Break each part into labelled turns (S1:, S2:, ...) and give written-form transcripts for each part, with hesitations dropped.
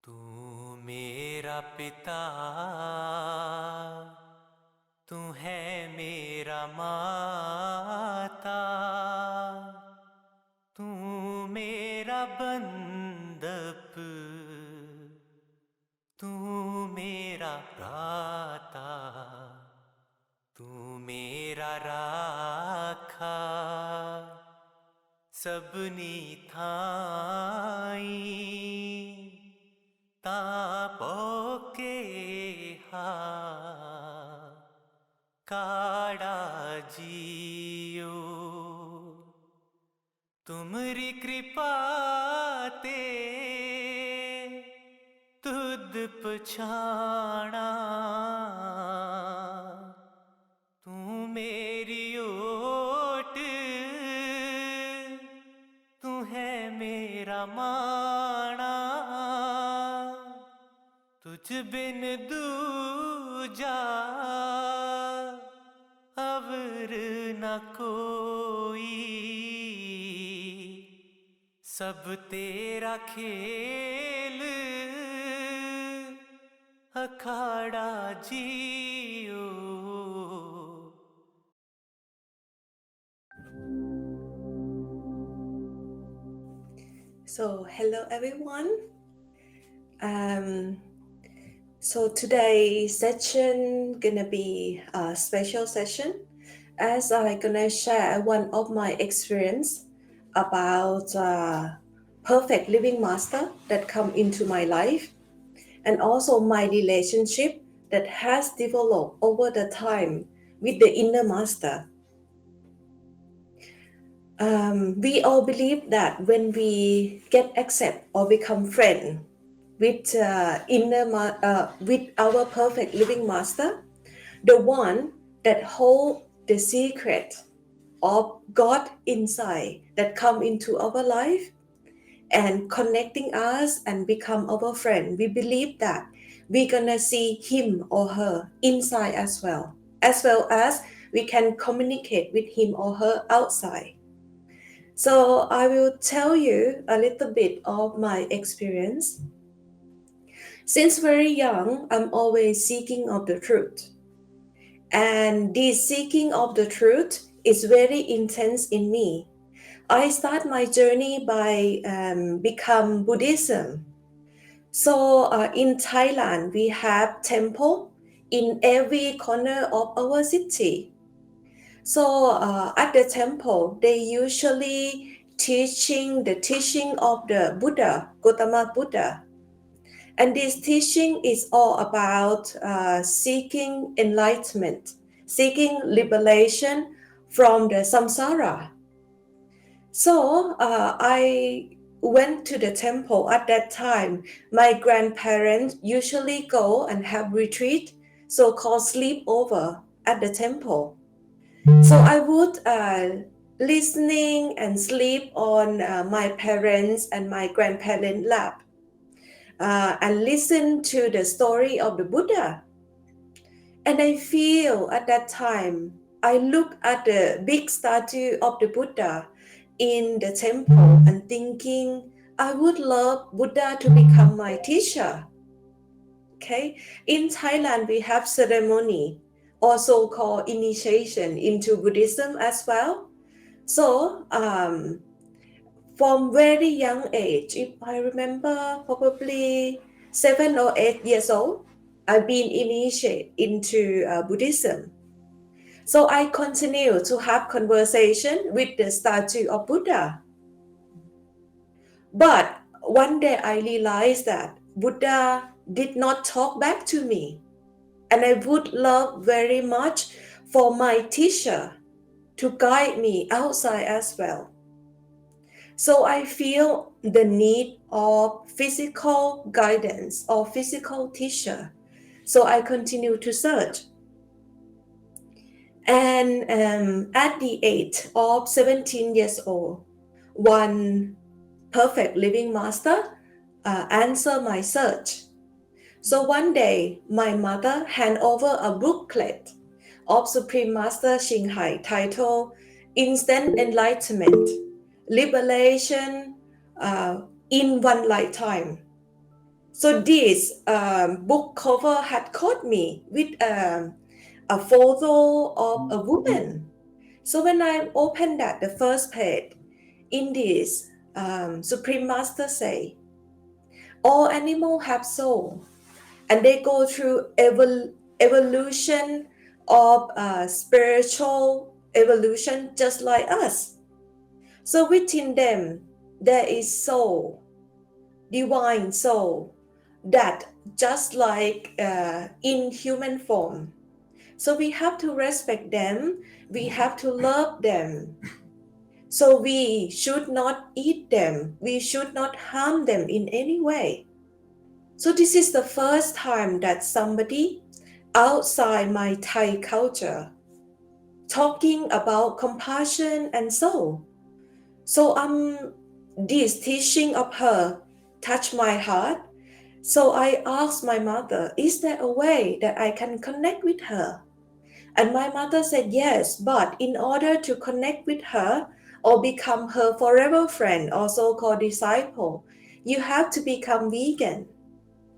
S1: तू मेरा पिता, तू है मेरा माता, तू मेरा बंदप, तू मेरा भ्राता, तू मेरा राखा सबनी थाई तापोके हा काड़ा जियो तुमरी कृपा ते तुद पछाना तू मेरी ओट तू है मेरा माना तुझ बिन दूजा अवर न कोई सब तेरा खेल अखाड़ा जियो.
S2: So hello everyone. So today's session gonna be a special session as I gonna share one of my experience about perfect living master that come into my life, and also my relationship that has developed over the time with the inner master. We all believe that when we get accept or become friend with with our perfect living master, the one that hold the secret of God inside that come into our life and connecting us and become our friend, we believe that we're gonna see him or her inside as well as we can communicate with him or her outside. So I will tell you a little bit of my experience. Since very young, I'm always seeking of the truth. And this seeking of the truth is very intense in me. I start my journey by become Buddhism. So in Thailand, we have temple in every corner of our city. So at the temple, they usually teaching the teaching of the Buddha, Gautama Buddha. And this teaching is all about seeking enlightenment, seeking liberation from the samsara. So I went to the temple at that time. My grandparents usually go and have retreat, so-called sleepover at the temple. So I would listening and sleep on my parents and my grandparents' lap and listen to the story of the Buddha. And I feel at that time, I look at the big statue of the Buddha in the temple and thinking, I would love Buddha to become my teacher. Okay, in Thailand, we have ceremony, also called initiation into Buddhism as well. So, from very young age, if I remember, probably 7 or 8 years old, I've been initiated into Buddhism. So I continue to have conversation with the statue of Buddha. But one day I realized that Buddha did not talk back to me. And I would love very much for my teacher to guide me outside as well. So I feel the need of physical guidance or physical teacher. So I continue to search. And at the age of 17 years old, one perfect living master answered my search. So one day, my mother handed over a booklet of Supreme Master Xinghai titled Instant Enlightenment, Liberation in One Lifetime. So this book cover had caught me with a photo of a woman. So when I opened that, the first page, in this, Supreme Master say, all animals have soul, and they go through evolution of spiritual evolution just like us. So within them, there is soul, divine soul, that just like in human form. So we have to respect them, we have to love them. So we should not eat them, we should not harm them in any way. So this is the first time that somebody outside my Thai culture talking about compassion and soul. So this teaching of her touched my heart. So I asked my mother, is there a way that I can connect with her? And my mother said yes, but in order to connect with her or become her forever friend or so-called disciple, you have to become vegan.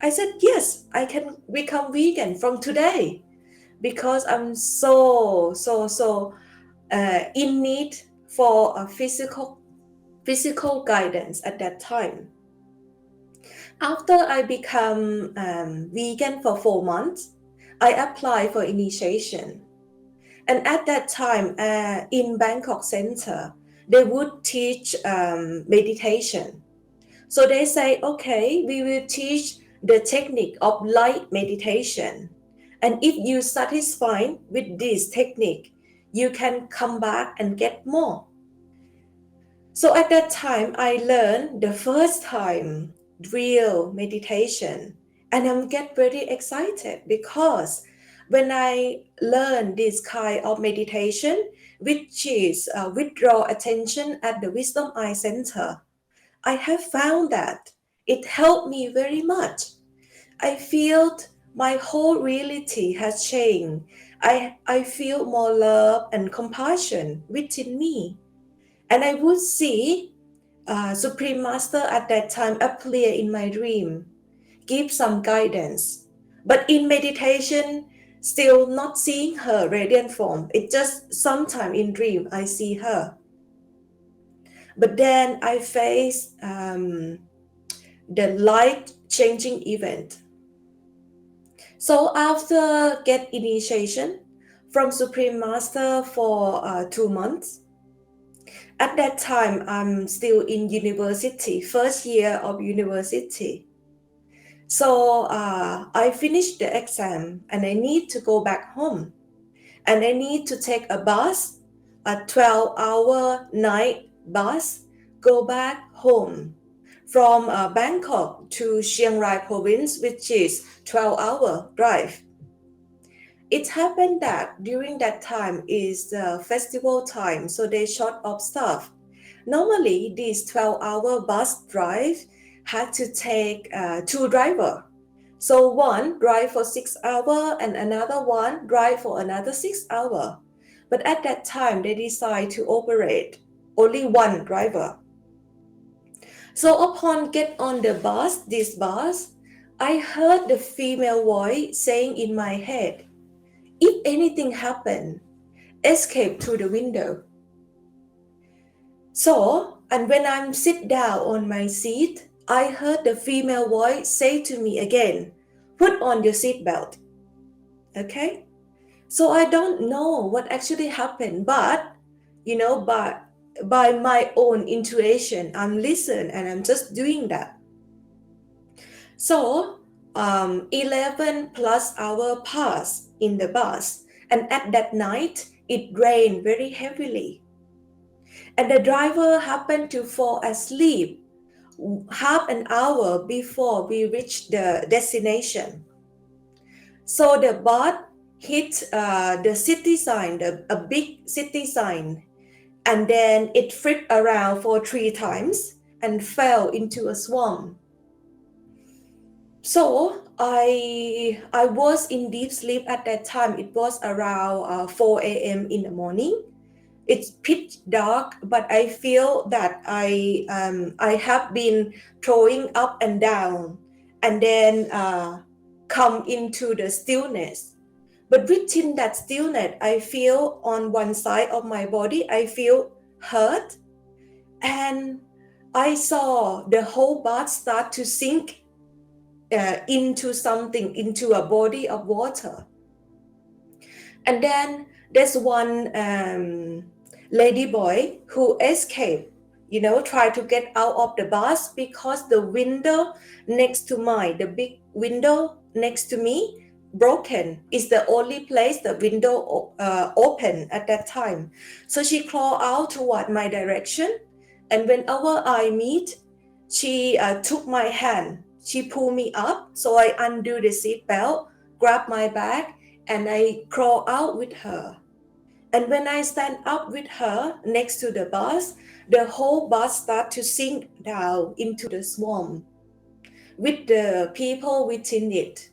S2: I said, yes, I can become vegan from today because I'm so in need for a physical guidance at that time. After I become vegan for 4 months, I applied for initiation. And at that time, in Bangkok Center, they would teach meditation. So they say, okay, we will teach the technique of light meditation. And if you satisfied with this technique, you can come back and get more. So at that time, I learned the first time real meditation. And I'm get very excited because when I learned this kind of meditation, which is withdraw attention at the Wisdom Eye Center, I have found that it helped me very much. I feel my whole reality has changed. I feel more love and compassion within me. And I would see Supreme Master at that time appear in my dream, give some guidance. But in meditation, still not seeing her radiant form. It just sometime in dream I see her. But then I face the life-changing event. So after get initiation from Supreme Master for 2 months, at that time I'm still in university, first year of university. So I finished the exam and I need to go back home. And I need to take a bus, a 12-hour night bus, go back home from Bangkok to Chiang Rai province, which is 12-hour drive. It happened that during that time is the festival time, so they short of staff. Normally, this 12-hour bus drive had to take two drivers. So one drive for 6 hours and another one drive for another 6 hours. But at that time, they decide to operate only one driver. So upon get on the bus, this bus, I heard the female voice saying in my head, if anything happen, escape through the window. So, and when I'm sit down on my seat, I heard the female voice say to me again, put on your seatbelt. Okay? So I don't know what actually happened, but, by my own intuition, I'm listening and I'm just doing that. So 11 plus hour passed in the bus, and at that night, it rained very heavily. And the driver happened to fall asleep half an hour before we reached the destination. So the bus hit the city sign, a big city sign, and then it flipped around for 3 times and fell into a swamp. So I was in deep sleep at that time. It was around 4 a.m. in the morning. It's pitch dark, but I feel that I have been throwing up and down, and then come into the stillness. But within that stillness, I feel on one side of my body, I feel hurt, and I saw the whole bath start to sink into something, into a body of water. And then there's one lady boy who escaped, tried to get out of the bus, because the window next to mine, the big window next to me, broken. Is the only place the window open at that time. So she crawled out toward my direction, and when our eye meet, she took my hand. She pulled me up, so I undo the seat belt, grab my bag, and I crawl out with her. And when I stand up with her next to the bus, the whole bus starts to sink down into the swamp with the people within it.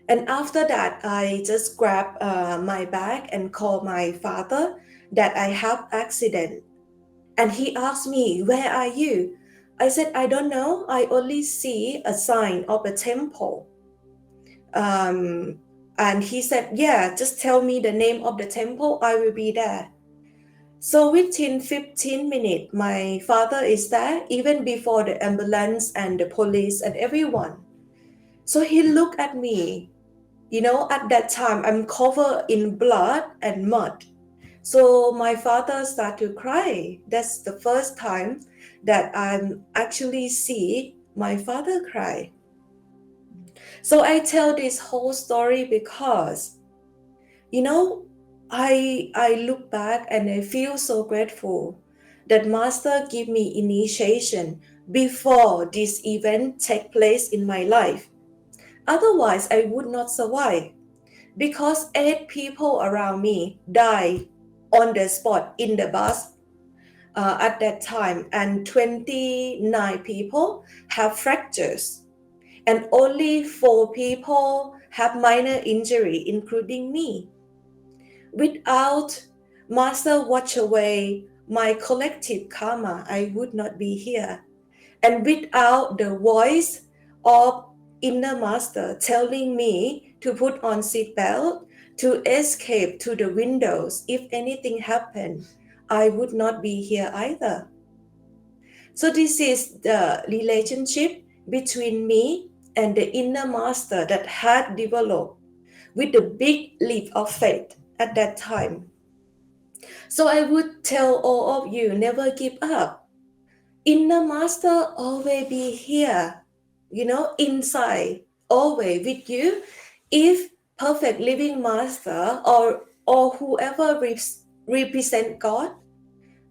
S2: And after that, I just grab my bag and call my father that I have accident. And he asked me, "Where are you?" I said, "I don't know. I only see a sign of a temple." And he said, "Yeah, just tell me the name of the temple. I will be there." So within 15 minutes, my father is there, even before the ambulance and the police and everyone. So he looked at me. At that time, I'm covered in blood and mud. So my father started to cry. That's the first time that I actually see my father cry. So I tell this whole story because, I look back and I feel so grateful that Master gave me initiation before this event take place in my life. Otherwise, I would not survive, because 8 people around me died on the spot in the bus at that time, and 29 people have fractures, and only 4 people have minor injury, including me. Without Master watch away my collective karma, I would not be here. And without the voice of inner Master telling me to put on seatbelt, to escape to the windows if anything happened, I would not be here either. So this is the relationship between me and the inner Master that had developed with the big leap of faith at that time. So I would tell all of you, never give up. Inner Master always be here, inside, always with you. If perfect living Master or whoever represent God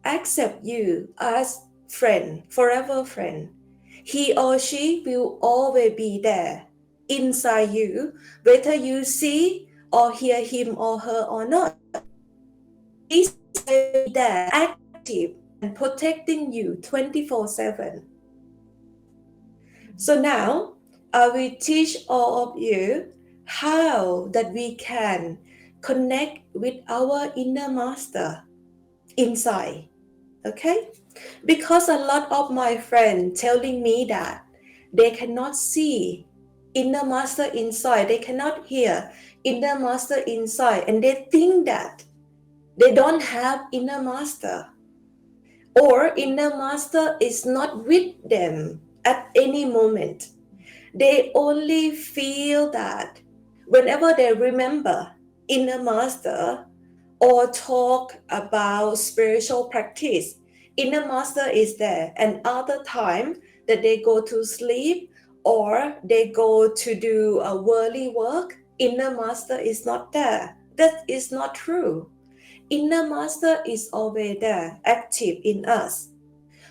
S2: accept you as friend, forever friend, he or she will always be there inside you, whether you see or hear him or her or not. He's there, active and protecting you 24/7. So now I will teach all of you how that we can connect with our inner Master inside. Okay? Because a lot of my friends telling me that they cannot see inner Master inside, they cannot hear inner Master inside, and they think that they don't have inner Master, or inner Master is not with them at any moment. They only feel that whenever they remember inner Master or talk about spiritual practice, inner Master is there. And other time that they go to sleep or they go to do a worldly work, inner Master is not there. That is not true. Inner Master is always there, active in us.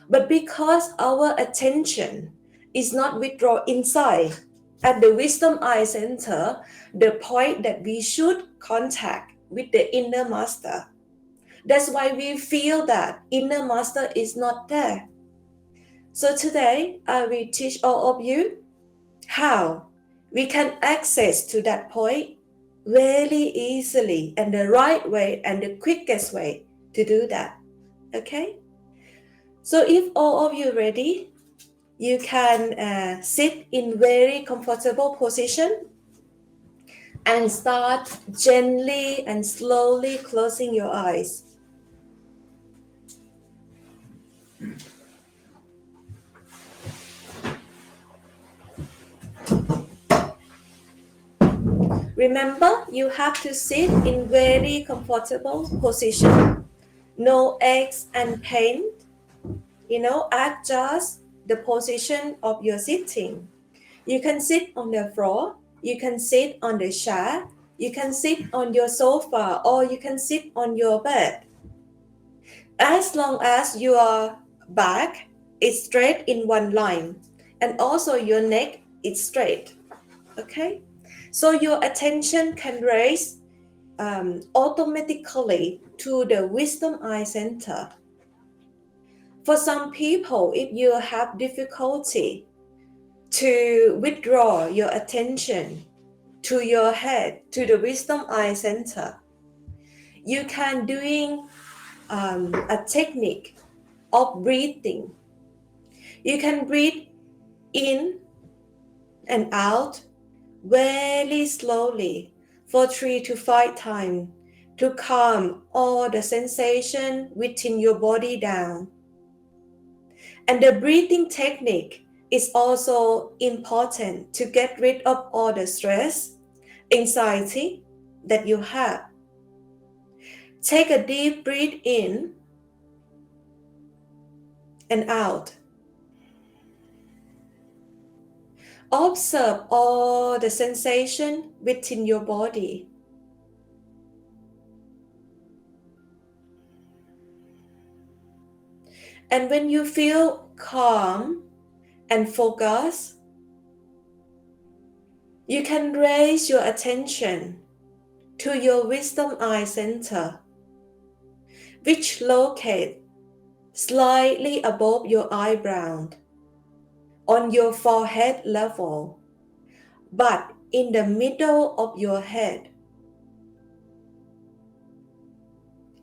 S2: But because our attention is not withdrawn inside, at the Wisdom Eye Center, the point that we should contact with the inner Master. That's why we feel that inner Master is not there. So today, I will teach all of you how we can access to that point very easily, and the right way and the quickest way to do that. Okay? So if all of you ready, You can sit in very comfortable position and start gently and slowly closing your eyes. Remember, you have to sit in very comfortable position. No aches and pain. Adjust the position of your sitting. You can sit on the floor. You can sit on the chair. You can sit on your sofa, or you can sit on your bed. As long as your back is straight in one line and also your neck is straight. Okay? So your attention can raise automatically to the wisdom eye center. For some people, if you have difficulty to withdraw your attention to your head, to the wisdom eye center, you can doing a technique of breathing. You can breathe in and out very slowly for 3 to 5 times to calm all the sensation within your body down. And the breathing technique is also important to get rid of all the stress, anxiety that you have. Take a deep breath in and out. Observe all the sensation within your body. And when you feel calm and focused, you can raise your attention to your wisdom eye center, which locates slightly above your eyebrow, on your forehead level, but in the middle of your head.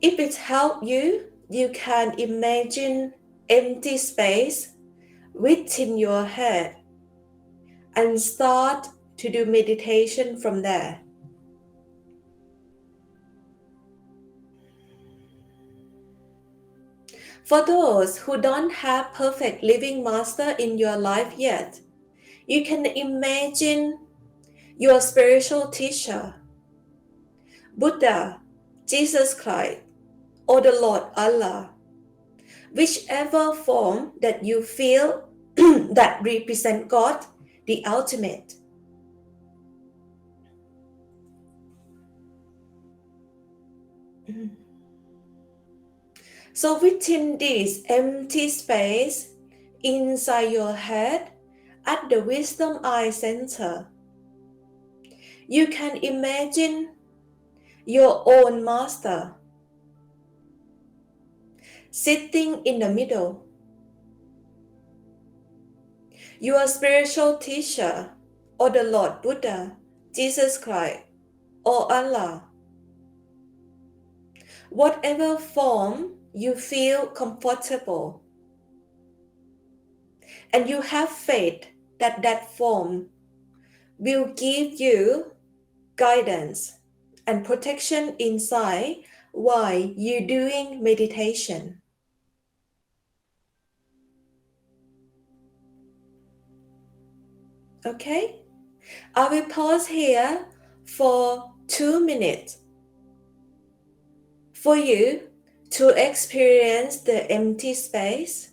S2: If it helps you, you can imagine empty space within your head and start to do meditation from there. For those who don't have perfect living master in your life yet, you can imagine your spiritual teacher, Buddha, Jesus Christ, or the Lord Allah, whichever form that you feel that represent God, the ultimate. So within this empty space inside your head, at the wisdom eye center, you can imagine your own master sitting in the middle. Your spiritual teacher, or the Lord Buddha, Jesus Christ, or Allah. Whatever form you feel comfortable, and you have faith that that form will give you guidance and protection inside while you're doing meditation. Okay? I will pause here for 2 minutes for you to experience the empty space,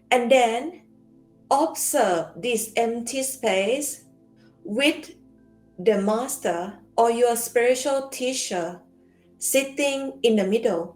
S2: and then observe this empty space with the master or your spiritual teacher sitting in the middle.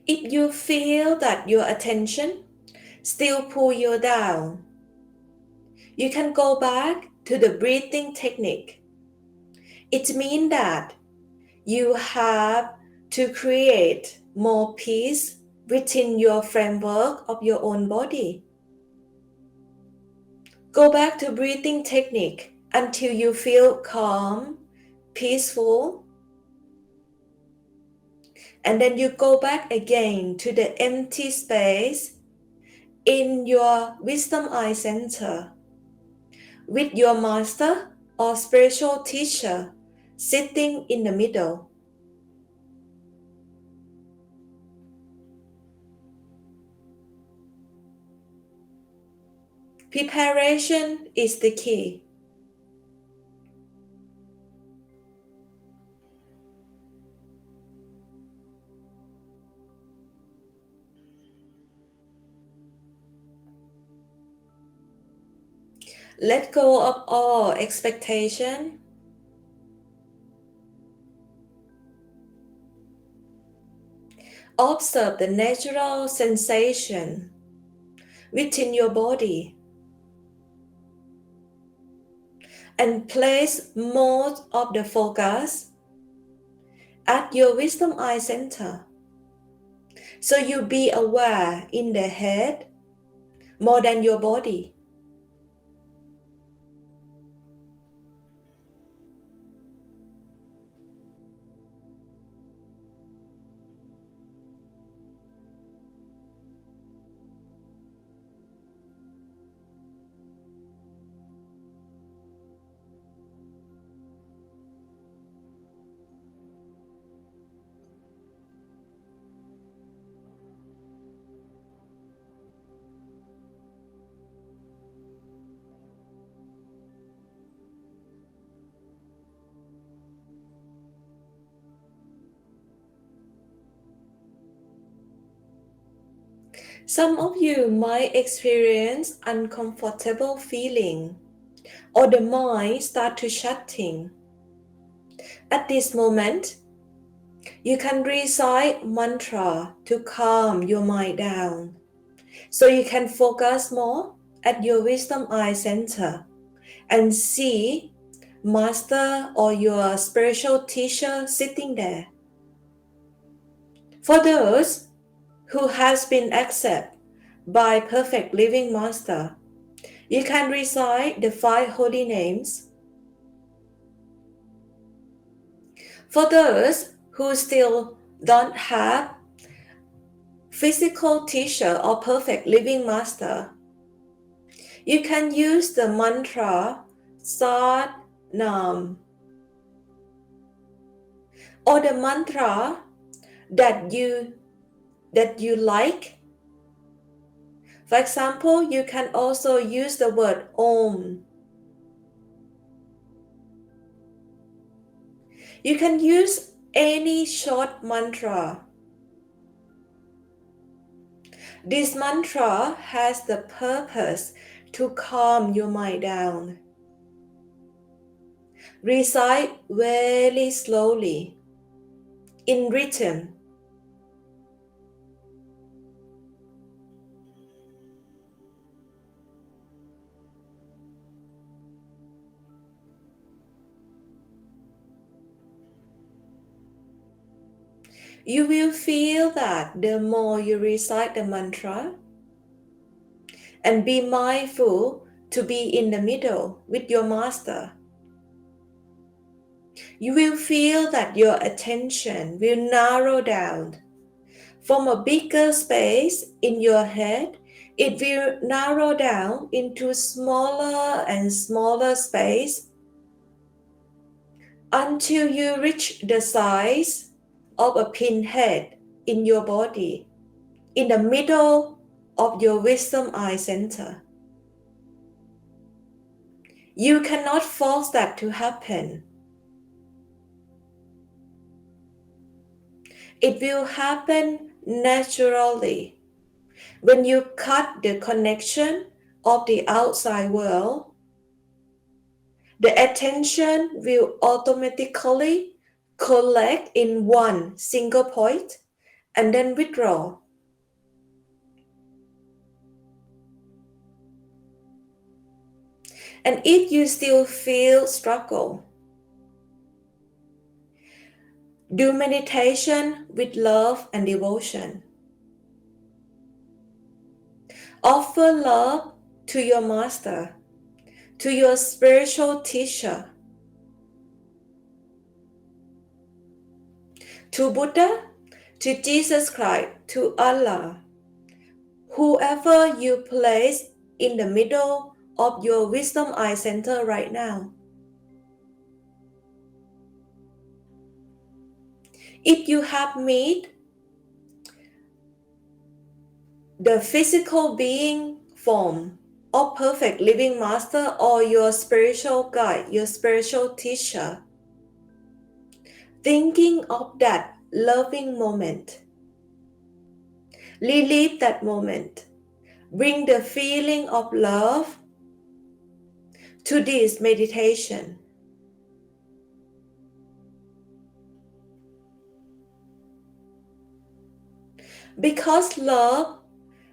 S2: If you feel that your attention still pull you down, you can go back to the breathing technique. It means that You have to create more peace within your framework of your own body. Go back to breathing technique until you feel calm, peaceful, and then you go back again to the empty space in your wisdom eye center with your master or spiritual teacher sitting in the middle. Preparation is the key. Let go of all expectation. Observe the natural sensation within your body and place most of the focus at your wisdom eye center. So you be aware in the head more than your body. Some of you might experience uncomfortable feeling or the mind start to shutting. At this moment, you can recite mantra to calm your mind down so you can focus more at your wisdom eye center and see master or your spiritual teacher sitting there. For those who has been accepted by perfect living master, you can recite the 5 holy names. For those who still don't have physical teacher or perfect living master, you can use the mantra Sat Nam or the mantra that you like. For example, you can also use the word Om. You can use any short mantra. This mantra has the purpose to calm your mind down. Recite very slowly, in rhythm. You will feel that the more you recite the mantra, and be mindful to be in the middle with your master, you will feel that your attention will narrow down. From a bigger space in your head, it will narrow down into smaller and smaller space until you reach the size of a pinhead in your body, in the middle of your wisdom eye center. You cannot force that to happen. It will happen naturally when you cut the connection of the outside world. The attention will automatically collect in one single point and then withdraw. And if you still feel struggle, Do meditation with love and devotion. Offer love to your master, to your spiritual teacher, to Buddha, to Jesus Christ, to Allah, whoever you place in the middle of your wisdom eye center right now. If you have met the physical being form of perfect living master or your spiritual guide, your spiritual teacher, thinking of that loving moment, relive that moment, bring the feeling of love to this meditation. Because love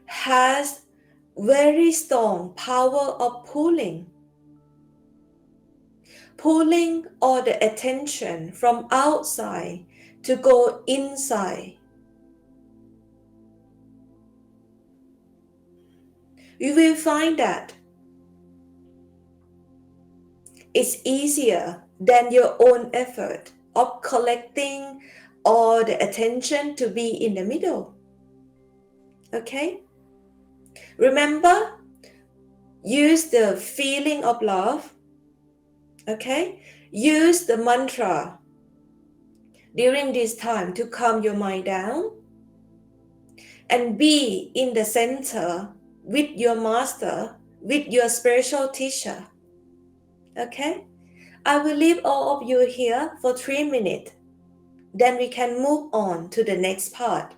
S2: has very strong power of pulling all the attention from outside to go inside. You will find that it's easier than your own effort of collecting all the attention to be in the middle. Okay? Remember, use the feeling of love. Okay? Use the mantra during this time to calm your mind down and be in the center with your master, with your spiritual teacher. Okay? I will leave all of you here for 3 minutes. Then we can move on to the next part.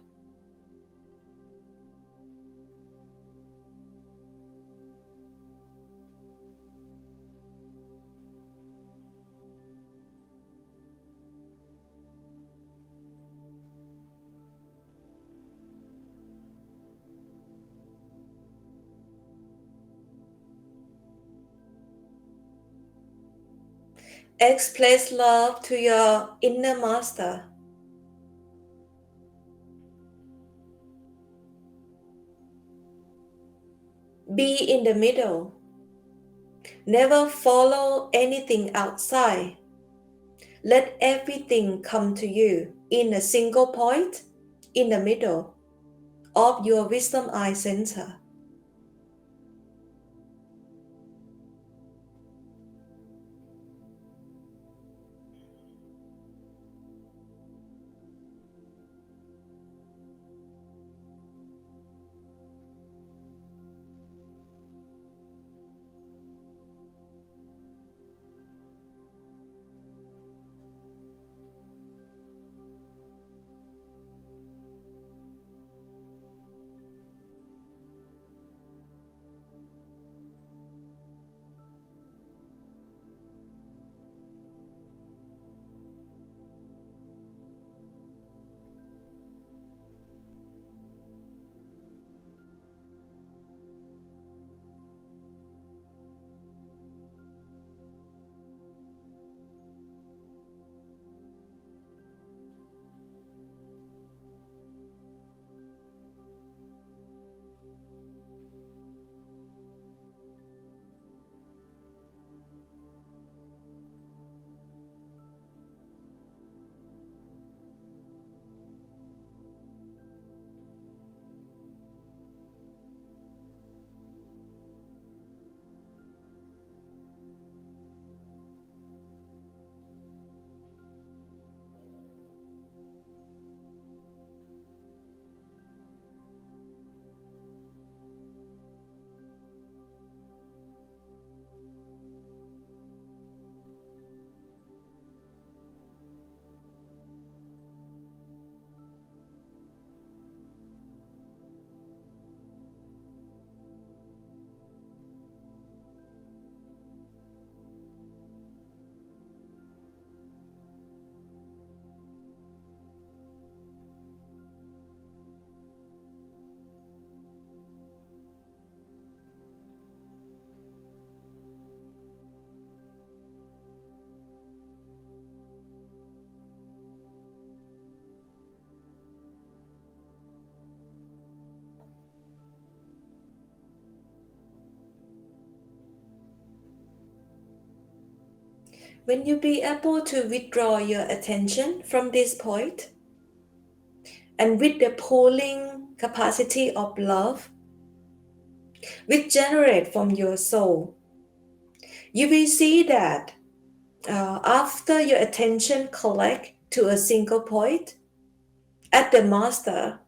S2: Express love to your inner master. Be in the middle. Never follow anything outside. Let everything come to you in a single point in the middle of your wisdom eye center. When you be able to withdraw your attention from this point, and with the pulling capacity of love, which generate from your soul, you will see that after your attention collect to a single point at the master,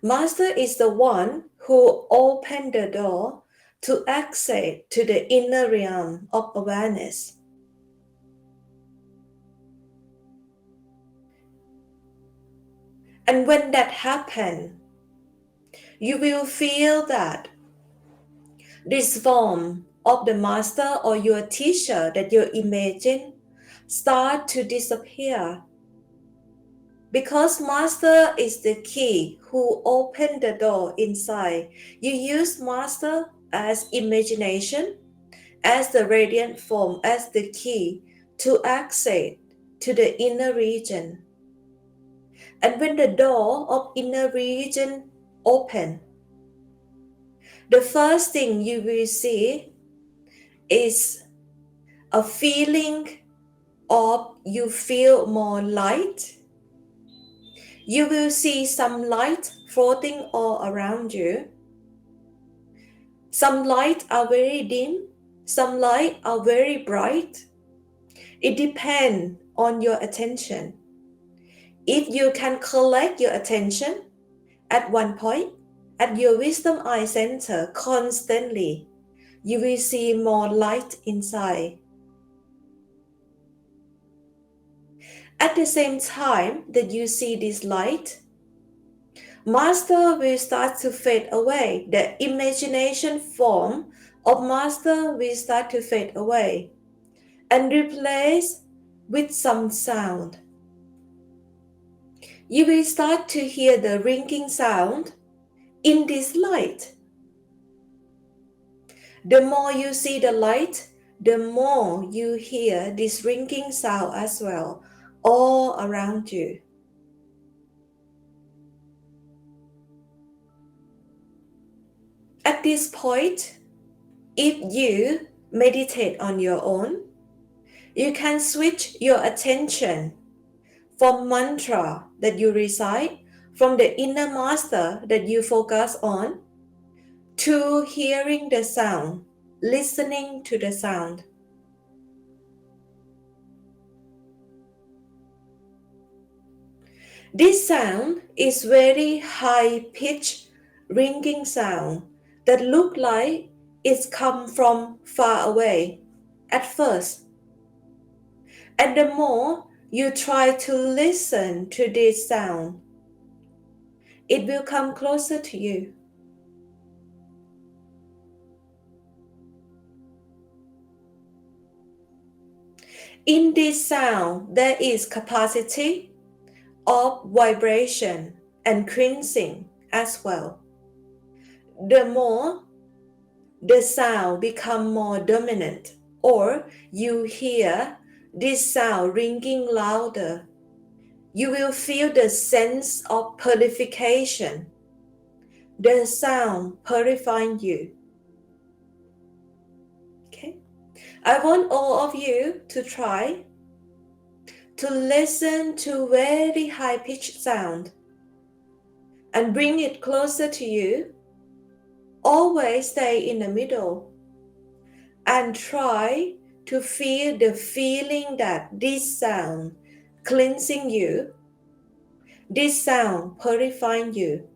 S2: master is the one who opened the door to access to the inner realm of awareness. And when that happens, you will feel that this form of the master or your teacher that you imagine start to disappear. Because master is the key who opened the door inside. You use master as imagination, as the radiant form, as the key to access to the inner region. And when the door of inner region open, the first thing you will see is a feeling of you feel more light. You will see some light floating all around you. Some light are very dim, some light are very bright. It depends on your attention. If you can collect your attention at one point, at your wisdom eye center constantly, you will see more light inside. At the same time that you see this light, master will start to fade away. The imagination form of master will start to fade away and replace with some sound. You will start to hear the ringing sound in this light. The more you see the light, the more you hear this ringing sound as well, all around you. At this point, if you meditate on your own, you can switch your attention from mantra that you recite, from the inner master that you focus on, to hearing the sound, listening to the sound. This sound is very high-pitched ringing sound that look like it's come from far away at first. And the more you try to listen to this sound, it will come closer to you. In this sound, there is capacity of vibration and cleansing as well. The more the sound become more dominant, or you hear this sound ringing louder, you will feel the sense of purification. The sound purifying you. Okay? I want all of you to try to listen to very high-pitched sound and bring it closer to you. Always stay in the middle and try to feel the feeling that this sound cleansing you, this sound purifying you.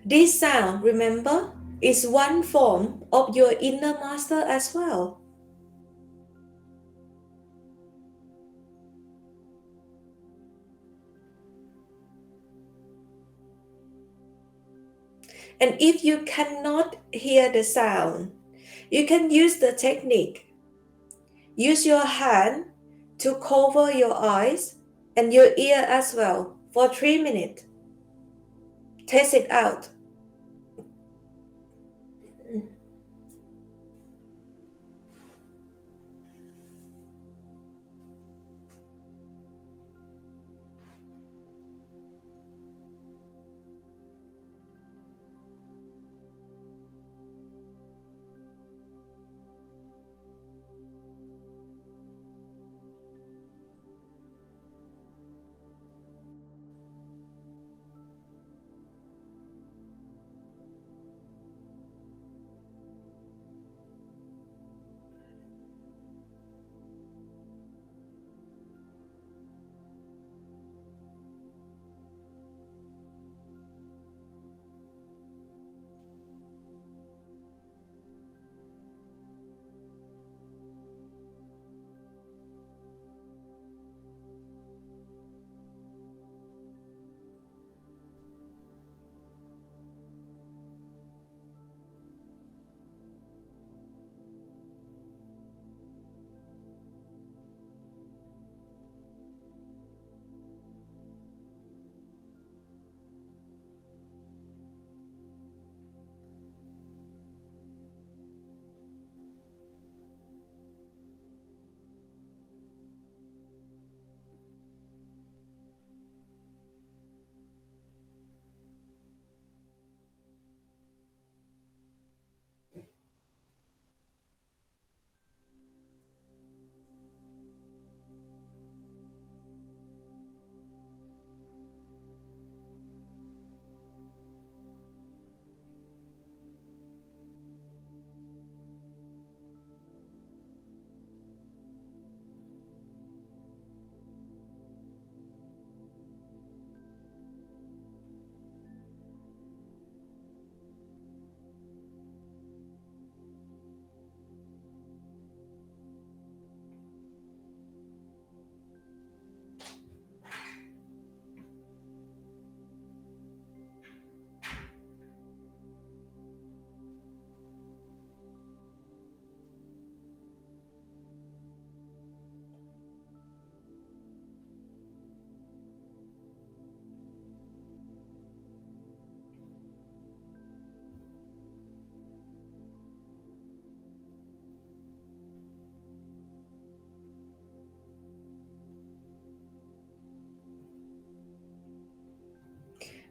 S2: This sound, remember, is one form of your inner master as well. And if you cannot hear the sound, you can use the technique. Use your hand to cover your eyes and your ear as well for 3 minutes. Test it out.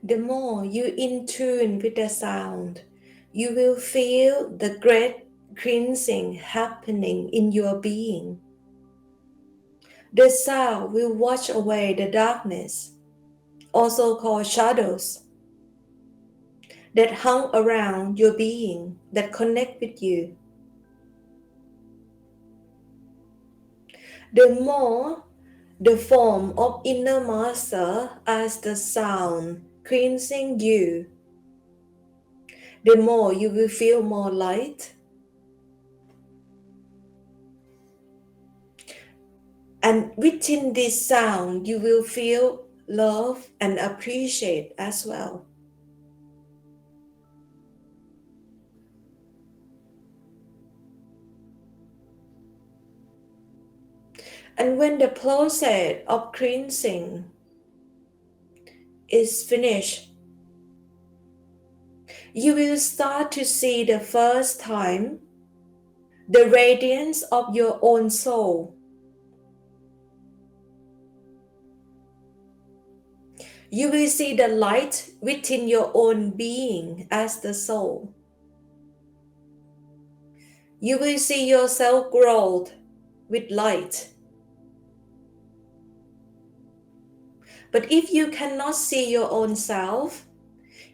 S2: The more you in tune with the sound, you will feel the great cleansing happening in your being. The sound will wash away the darkness, also called shadows, that hung around your being, that connect with you. The more the form of inner master as the sound cleansing you, the more you will feel more light. And within this sound, you will feel love and appreciate as well. And when the process of cleansing is finished, you will start to see the first time the radiance of your own soul. You will see the light within your own being as the soul. You will see yourself grow with light. But if you cannot see your own self,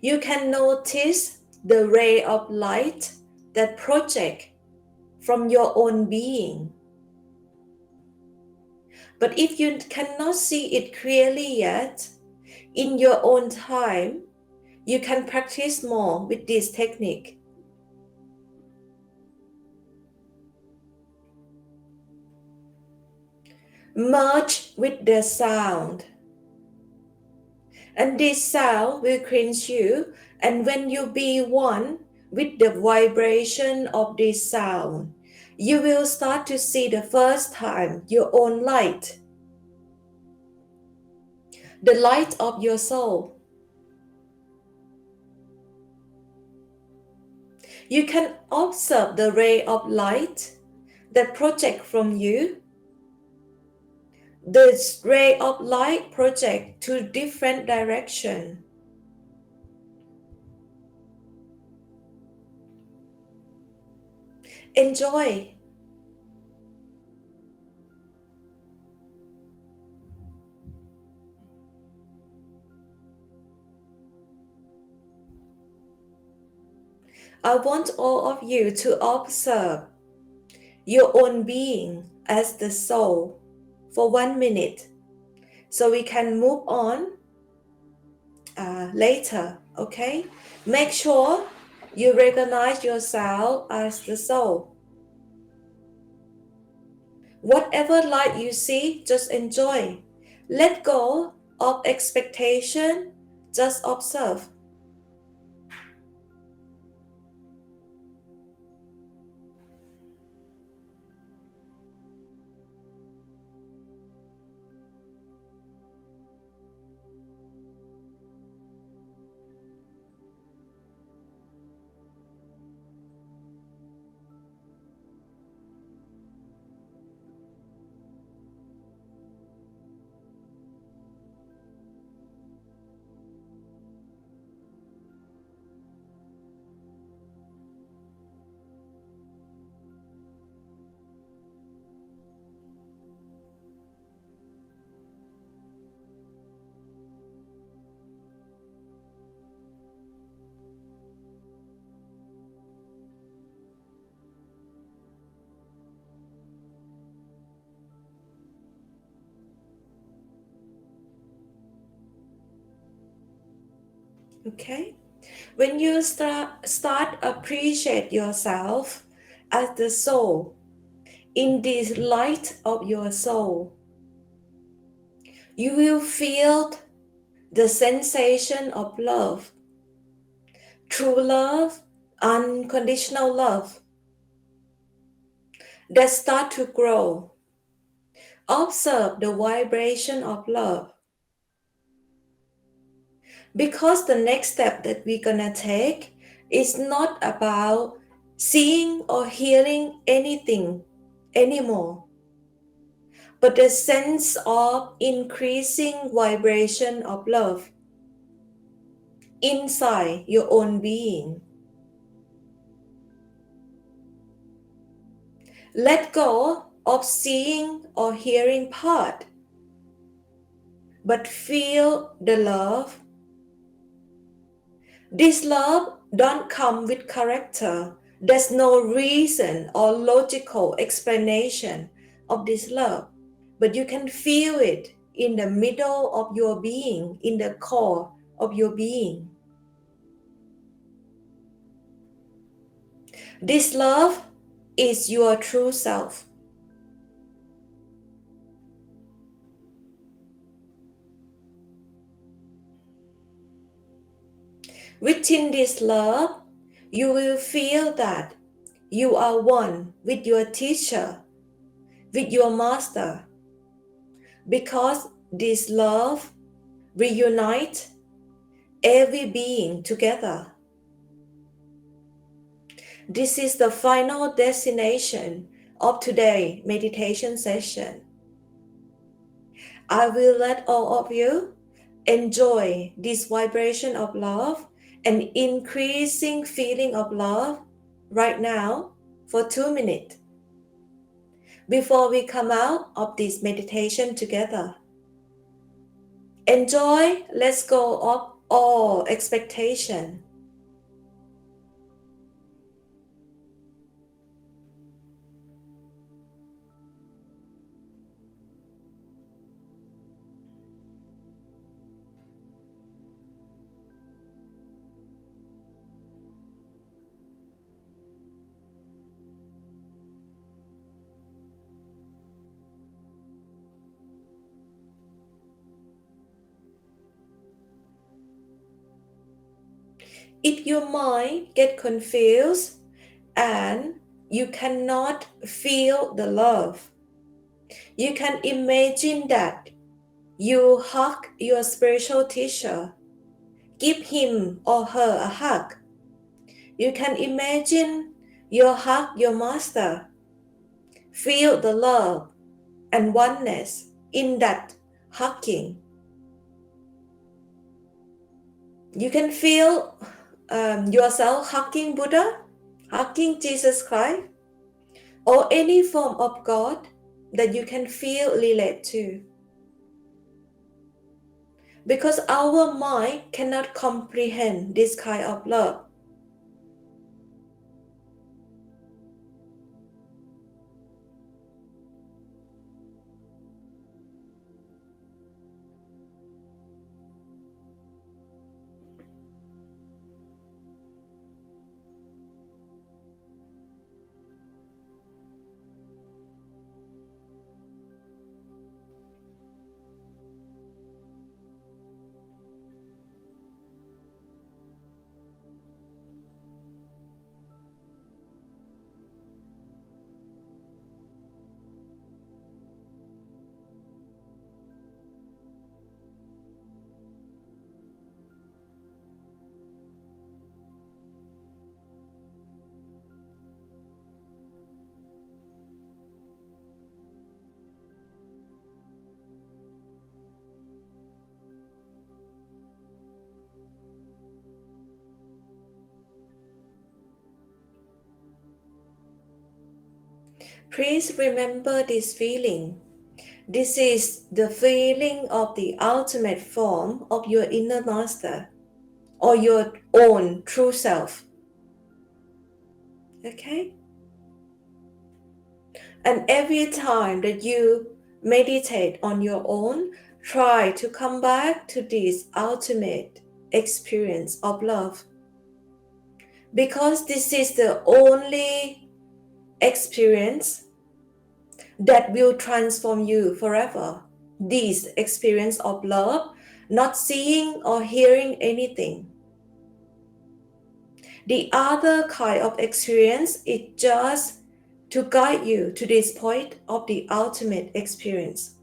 S2: you can notice the ray of light that project from your own being. But if you cannot see it clearly yet, in your own time, you can practice more with this technique. Merge with the sound. And this sound will cleanse you, and when you be one with the vibration of this sound, you will start to see the first time your own light, the light of your soul. You can observe the ray of light that project from you. The ray of light project to different direction. Enjoy. I want all of you to observe your own being as the soul for 1 minute, so we can move on later, okay? Make sure you recognize yourself as the soul. Whatever light you see, just enjoy. Let go of expectation, just observe. Okay? When you start appreciate yourself as the soul, in this light of your soul, you will feel the sensation of love, true love, unconditional love, that start to grow. Observe the vibration of love. Because the next step that we're gonna take is not about seeing or hearing anything anymore, but the sense of increasing vibration of love. inside your own being. Let go of seeing or hearing part, but feel the love. This love don't come with character. There's no reason or logical explanation of this love, but you can feel it in the middle of your being, in the core of your being. This love is your true self. Within this love, you will feel that you are one with your teacher, with your master, because this love reunites every being together. This is the final destination of today's meditation session. I will let all of you enjoy this vibration of love and increasing feeling of love right now for 2 minutes before we come out of this meditation together. Enjoy, let's go of all expectation. If your mind get confused and you cannot feel the love, you can imagine that you hug your spiritual teacher. Give him or her a hug. You can imagine you hug your master. Feel the love and oneness in that hugging. You can feel yourself hugging Buddha, hugging Jesus Christ, or any form of God that you can feel relate to. Because our mind cannot comprehend this kind of love. Please remember this feeling. This is the feeling of the ultimate form of your inner master or your own true self. Okay? And every time that you meditate on your own, try to come back to this ultimate experience of love. Because this is the only experience that will transform you forever. This experience of love, not seeing or hearing anything. The other kind of experience is just to guide you to this point of the ultimate experience.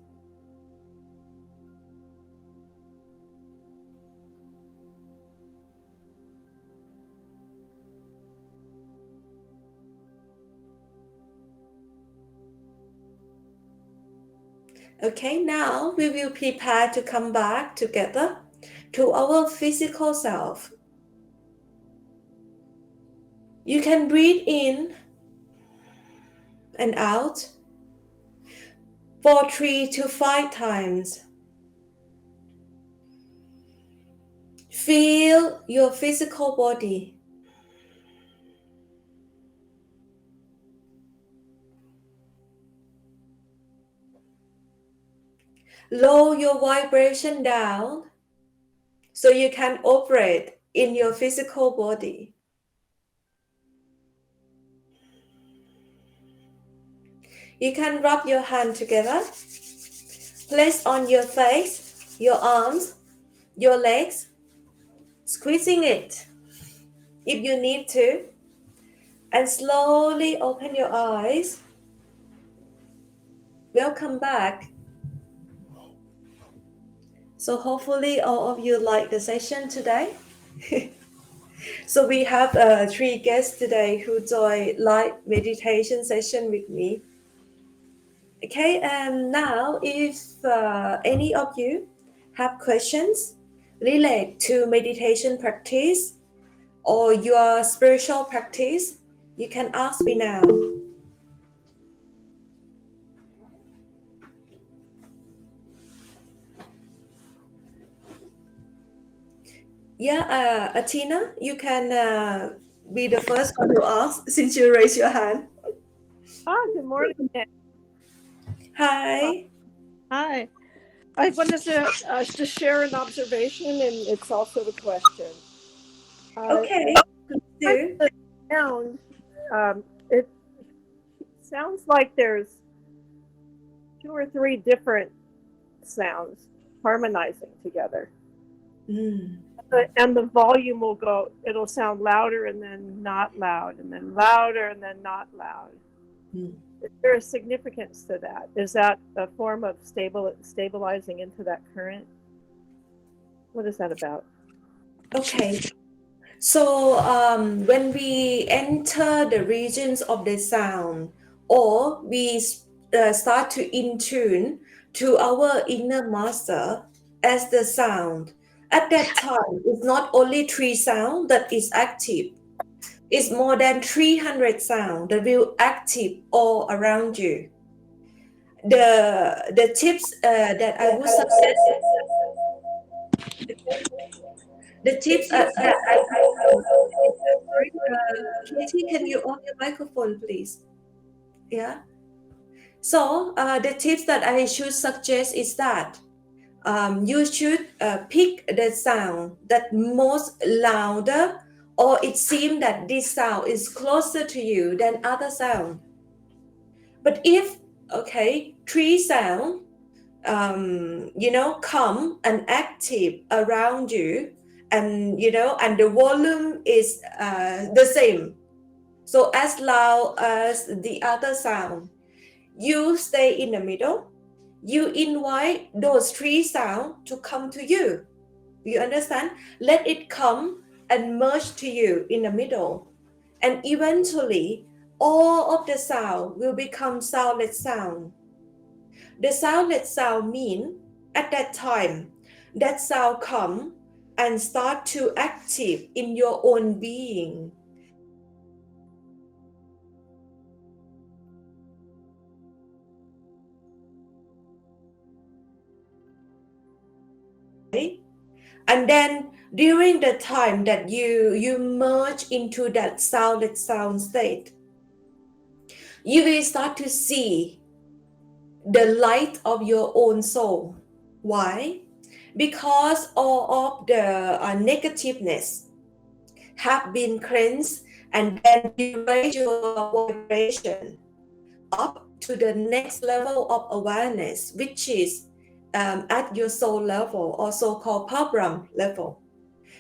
S2: Okay, now we will prepare to come back together to our physical self. You can breathe in and out for 3 to 5 times. Feel your physical body. Lower your vibration down so you can operate in your physical body. You can rub your hand together, place on your face, your arms, your legs, squeezing it if you need to, and slowly open your eyes. Welcome back. So hopefully all of you like the session today. So we have 3 guests today who join live meditation session with me. Okay, and now if any of you have questions related to meditation practice or your spiritual practice, you can ask me now. Yeah, Atina, you can be the first one to ask since you raised your hand.
S3: Good morning.
S2: Hi.
S3: Hi. I wanted to share an observation, and it's also a question.
S2: Okay, please do.
S3: The sound, it sounds like there's 2 or 3 different sounds harmonizing together. And the volume will go, it'll sound louder and then not loud, and then louder and then not loud. Is there a significance to that? Is that a form of stabilizing into that current? What is that about?
S2: Okay. So when we enter the regions of the sound, or we start to in tune to our inner master as the sound, at that time, it's not only 3 sound that is active. It's more than 300 sound that will active all around you. The tips that I would suggest, the tips that Katie, can you on your microphone, please? Yeah. So the tips that I should suggest is that you should pick the sound that most louder, or it seems that this sound is closer to you than other sound. But if 3 sound come and active around you, and and the volume is the same, so as loud as the other sound, you stay in the middle. You invite those 3 sounds to come to you. You understand? Let it come and merge to you in the middle, and eventually all of the sound will become soundless sound. The soundless sound mean at that time that sound come and start to active in your own being. And then during the time that you merge into that soundless sound state, you will start to see the light of your own soul. Why? Because all of the negativeness have been cleansed, and then you raise your vibration up to the next level of awareness, which is at your soul level, or so-called Param level.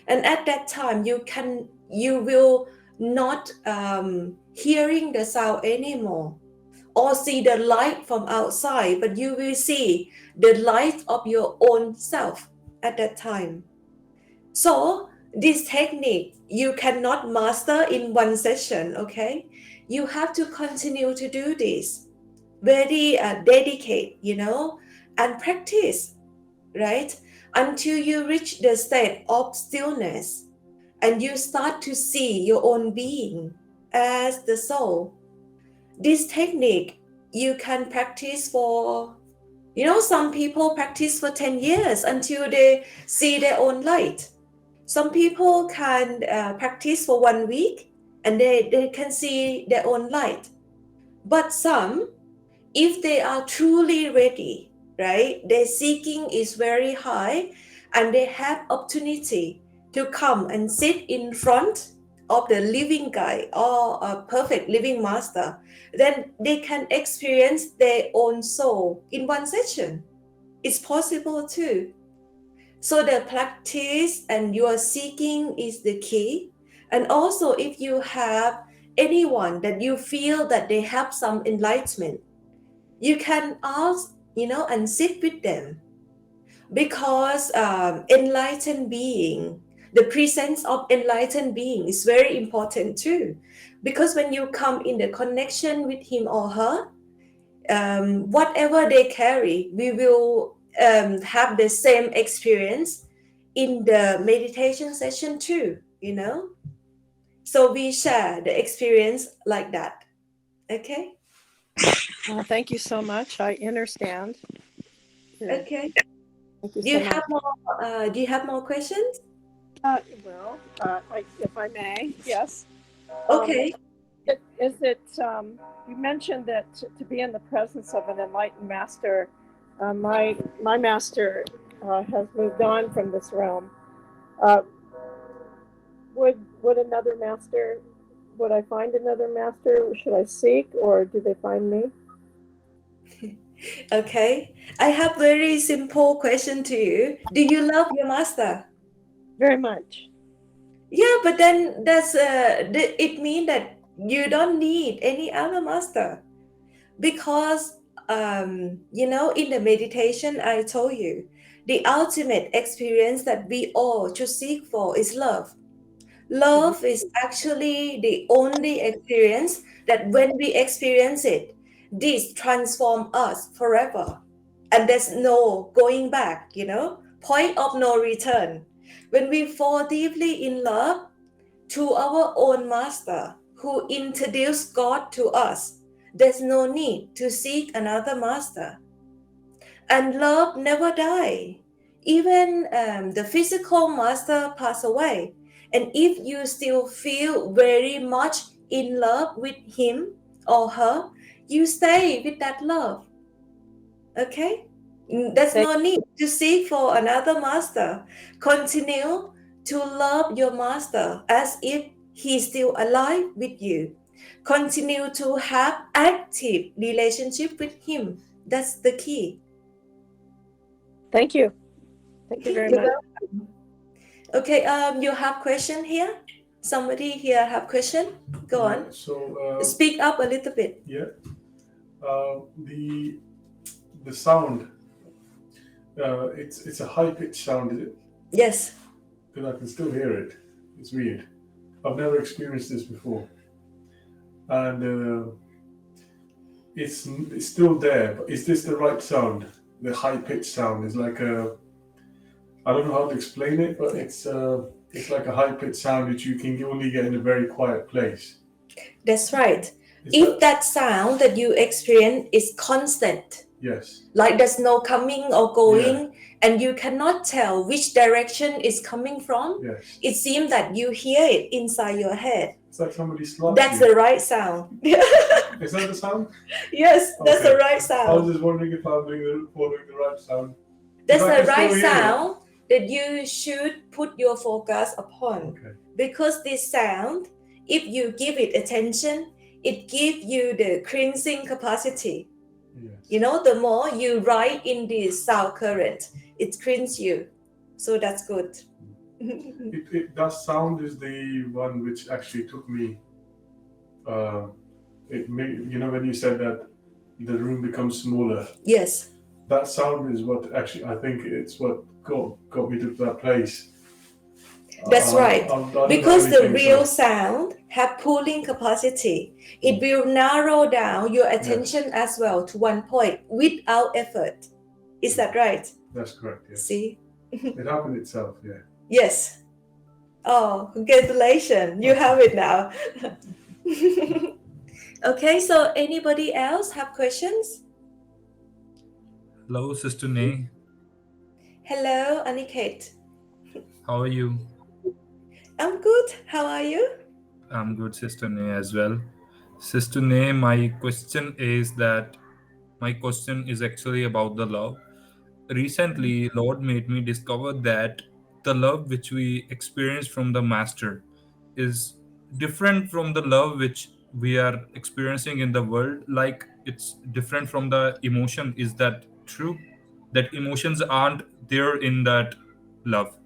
S2: And at that time, you will not hearing the sound anymore, or see the light from outside, but you will see the light of your own self at that time. So this technique you cannot master in one session, okay? You have to continue to do this, very dedicate, and practice, right? until you reach the state of stillness and you start to see your own being as the soul. This technique you can practice for, some people practice for 10 years until they see their own light. Some people can practice for 1 week and they can see their own light. But some, if they are truly ready, right, their seeking is very high and they have opportunity to come and sit in front of the living guide or a perfect living master, then they can experience their own soul in one session. It's possible too. So the practice and your seeking is the key. And also if you have anyone that you feel that they have some enlightenment, you can ask, and sit with them. Because enlightened being, the presence of enlightened being is very important too. Because when you come in the connection with him or her, whatever they carry, we will have the same experience in the meditation session too, So we share the experience like that. Okay?
S3: Thank you so much. I understand.
S2: Okay.
S3: Thank you
S2: Do you
S3: so
S2: have
S3: much.
S2: more? Do you have more questions?
S3: If I may, yes.
S2: Okay.
S3: You mentioned that to be in the presence of an enlightened master, my master has moved on from this realm. Would another master? Would I find another master? Should I seek, or do they find me?
S2: Okay. I have very simple question to you. Do you love your master?
S3: Very much.
S2: Yeah, but then it means that you don't need any other master, because in the meditation I told you, the ultimate experience that we all should seek for is love. Love is actually the only experience that when we experience it, this transforms us forever. And there's no going back, point of no return. When we fall deeply in love to our own master who introduced God to us, there's no need to seek another master. And love never dies. Even the physical master pass away. And if you still feel very much in love with him or her, you stay with that love. Okay? There's no need to seek for another master. Continue to love your master as if he's still alive with you. Continue to have active relationship with him. That's the key.
S3: Thank you. Thank you very much.
S2: Okay, you have question here? Somebody here have question? Go on.
S4: So
S2: speak up a little bit.
S4: Yeah. The sound. It's a high pitched sound, is it?
S2: Yes.
S4: Because I can still hear it. It's weird. I've never experienced this before, and it's still there. But is this the right sound? The high pitched sound is like a. I don't know how to explain it, but it's like a high pitched sound that you can only get in a very quiet place.
S2: That's right. If that sound that you experience is constant,
S4: yes,
S2: like there's no coming or going, and you cannot tell which direction it's coming from,
S4: yes,
S2: it seems that you hear it inside your head.
S4: It's like somebody slapped
S2: That's
S4: you.
S2: the right sound.
S4: Is that the sound?
S2: Yes, that's the right sound.
S4: I was just wondering if I'm following the right sound.
S2: That's the right sound that you should put your focus upon.
S4: Okay.
S2: Because this sound, if you give it attention, it gives you the cleansing capacity. Yes. The more you ride in this sound current, it cleans you. So that's good.
S4: That sound is the one which actually took me. When you said that the room becomes smaller.
S2: Yes.
S4: That sound is what actually, I think it's what got me to that place.
S2: That's right. Because the real sound have pulling capacity. It will narrow down your attention as well to one point without effort. Is that right?
S4: That's correct, yes.
S2: See?
S4: It happened itself, yeah.
S2: Yes. Oh, congratulations. You have it now. Okay, so anybody else have questions?
S5: Hello, Sister Nay.
S2: Hello, Aniket.
S5: How are you?
S2: I'm good. How are you?
S5: I'm good, Sister Nay, as well. Sister Nay, my question is actually about the love. Recently, Lord made me discover that the love which we experience from the Master is different from the love which we are experiencing in the world. Like it's different from the emotion. Is that true? That emotions aren't there in that love?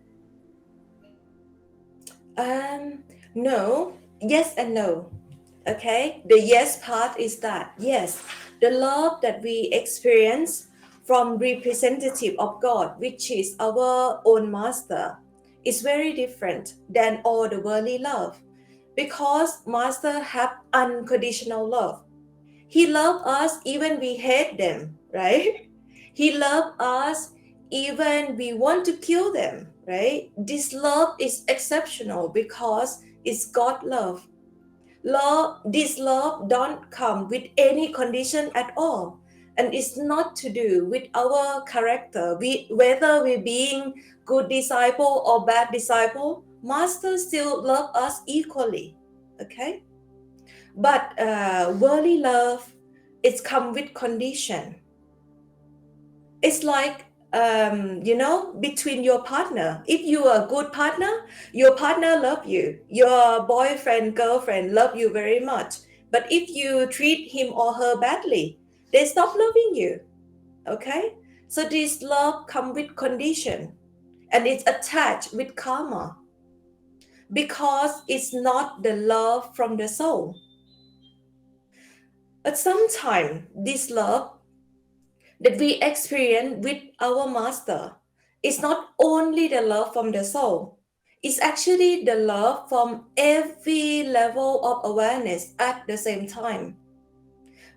S2: No. Yes and no. Okay. The yes part is that yes, the love that we experience from representative of God, which is our own master, is very different than all the worldly love, because master have unconditional love. He loved us even we hate them, right? He loved us even we want to kill them, right? This love is exceptional because it's God love. This love don't come with any condition at all. And it's not to do with our character. Whether we being good disciple or bad disciple, Master still love us equally. Okay? But worldly love, it's come with condition. It's like between your partner. If you are a good partner, your partner love you. Your boyfriend, girlfriend love you very much. But if you treat him or her badly, they stop loving you. Okay? So this love come with condition, and it's attached with karma, because it's not the love from the soul. But sometimes this love that we experience with our master is not only the love from the soul, it's actually the love from every level of awareness at the same time.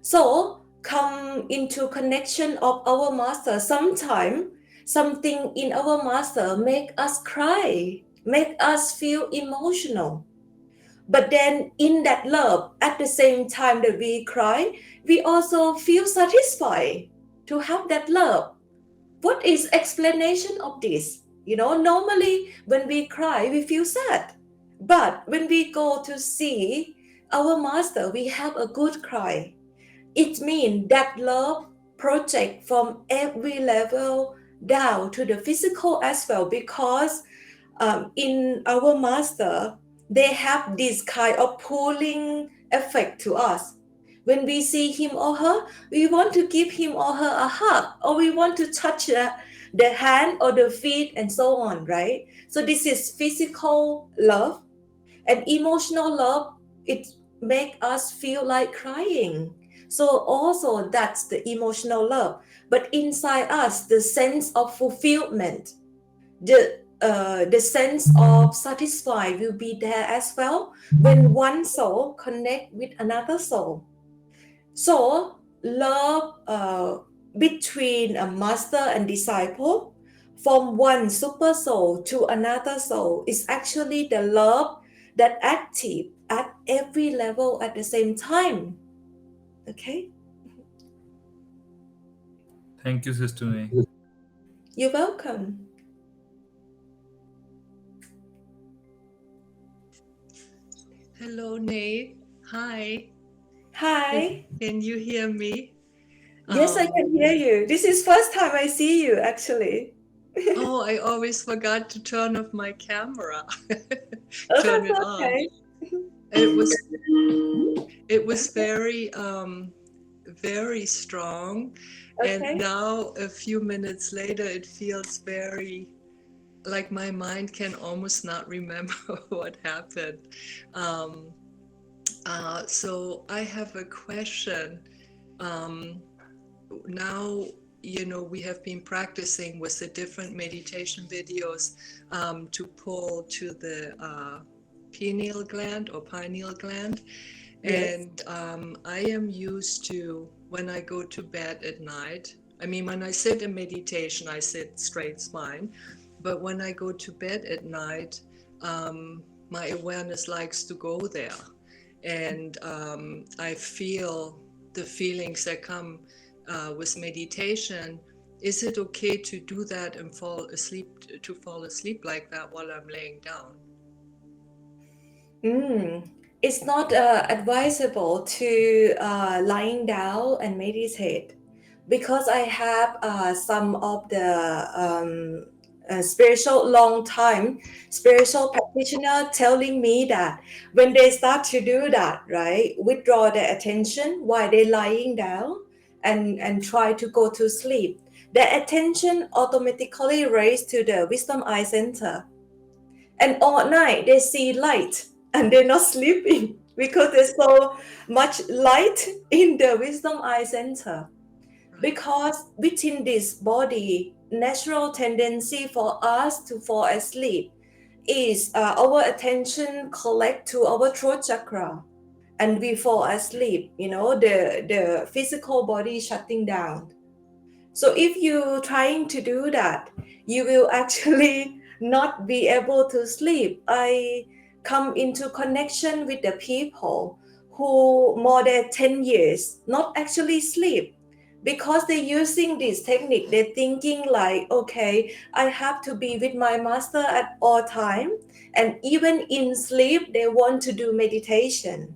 S2: So come into connection of our master. Sometimes something in our master make us cry, make us feel emotional. But then in that love, at the same time that we cry, we also feel satisfied to have that love. What is explanation of this? Normally when we cry, we feel sad. But when we go to see our master, we have a good cry. It means that love project from every level down to the physical as well, because in our master, they have this kind of pulling effect to us. When we see him or her, we want to give him or her a hug, or we want to touch the hand or the feet and so on, right? So this is physical love. And emotional love, it make us feel like crying. So also that's the emotional love. But inside us, the sense of fulfillment, the sense of satisfied will be there as well when one soul connect with another soul. So love between a master and disciple, from one super soul to another soul, is actually the love that active at every level at the same time. Okay,
S5: Thank you, Sister Nay.
S2: you're welcome.
S6: Hello, Nate. Hi.
S2: Hi.
S6: Can you hear me?
S2: Yes, I can hear you. This is first time I see you, actually.
S6: Oh, I always forgot to turn off my camera.
S2: Oh,
S6: Turn
S2: that's
S6: it on.
S2: okay.
S6: It was very very strong.
S2: Okay.
S6: And now a few minutes later it feels very like my mind can almost not remember what happened. So I have a question. Now, we have been practicing with the different meditation videos to pull to the pineal gland or pineal gland.
S2: Yes.
S6: And I am used to, when I go to bed at night, when I sit in meditation, I sit straight spine. but when I go to bed at night, my awareness likes to go there, and I feel the feelings that come with meditation. Is it okay to do that and fall asleep like that while I'm laying down?
S2: It's not advisable to lying down and meditate, because I have some of the spiritual practitioner telling me that when they start to do that, right, withdraw their attention while they're lying down and try to go to sleep, their attention automatically raised to the wisdom eye center, and all night they see light and they're not sleeping because there's so much light in the wisdom eye center. Because within this body, natural tendency for us to fall asleep is our attention collect to our throat chakra and we fall asleep, the physical body shutting down. So if you're trying to do that, you will actually not be able to sleep. I come into connection with the people who more than 10 years not actually sleep, because they're using this technique. They're thinking like, okay, I have to be with my master at all time, and even in sleep they want to do meditation.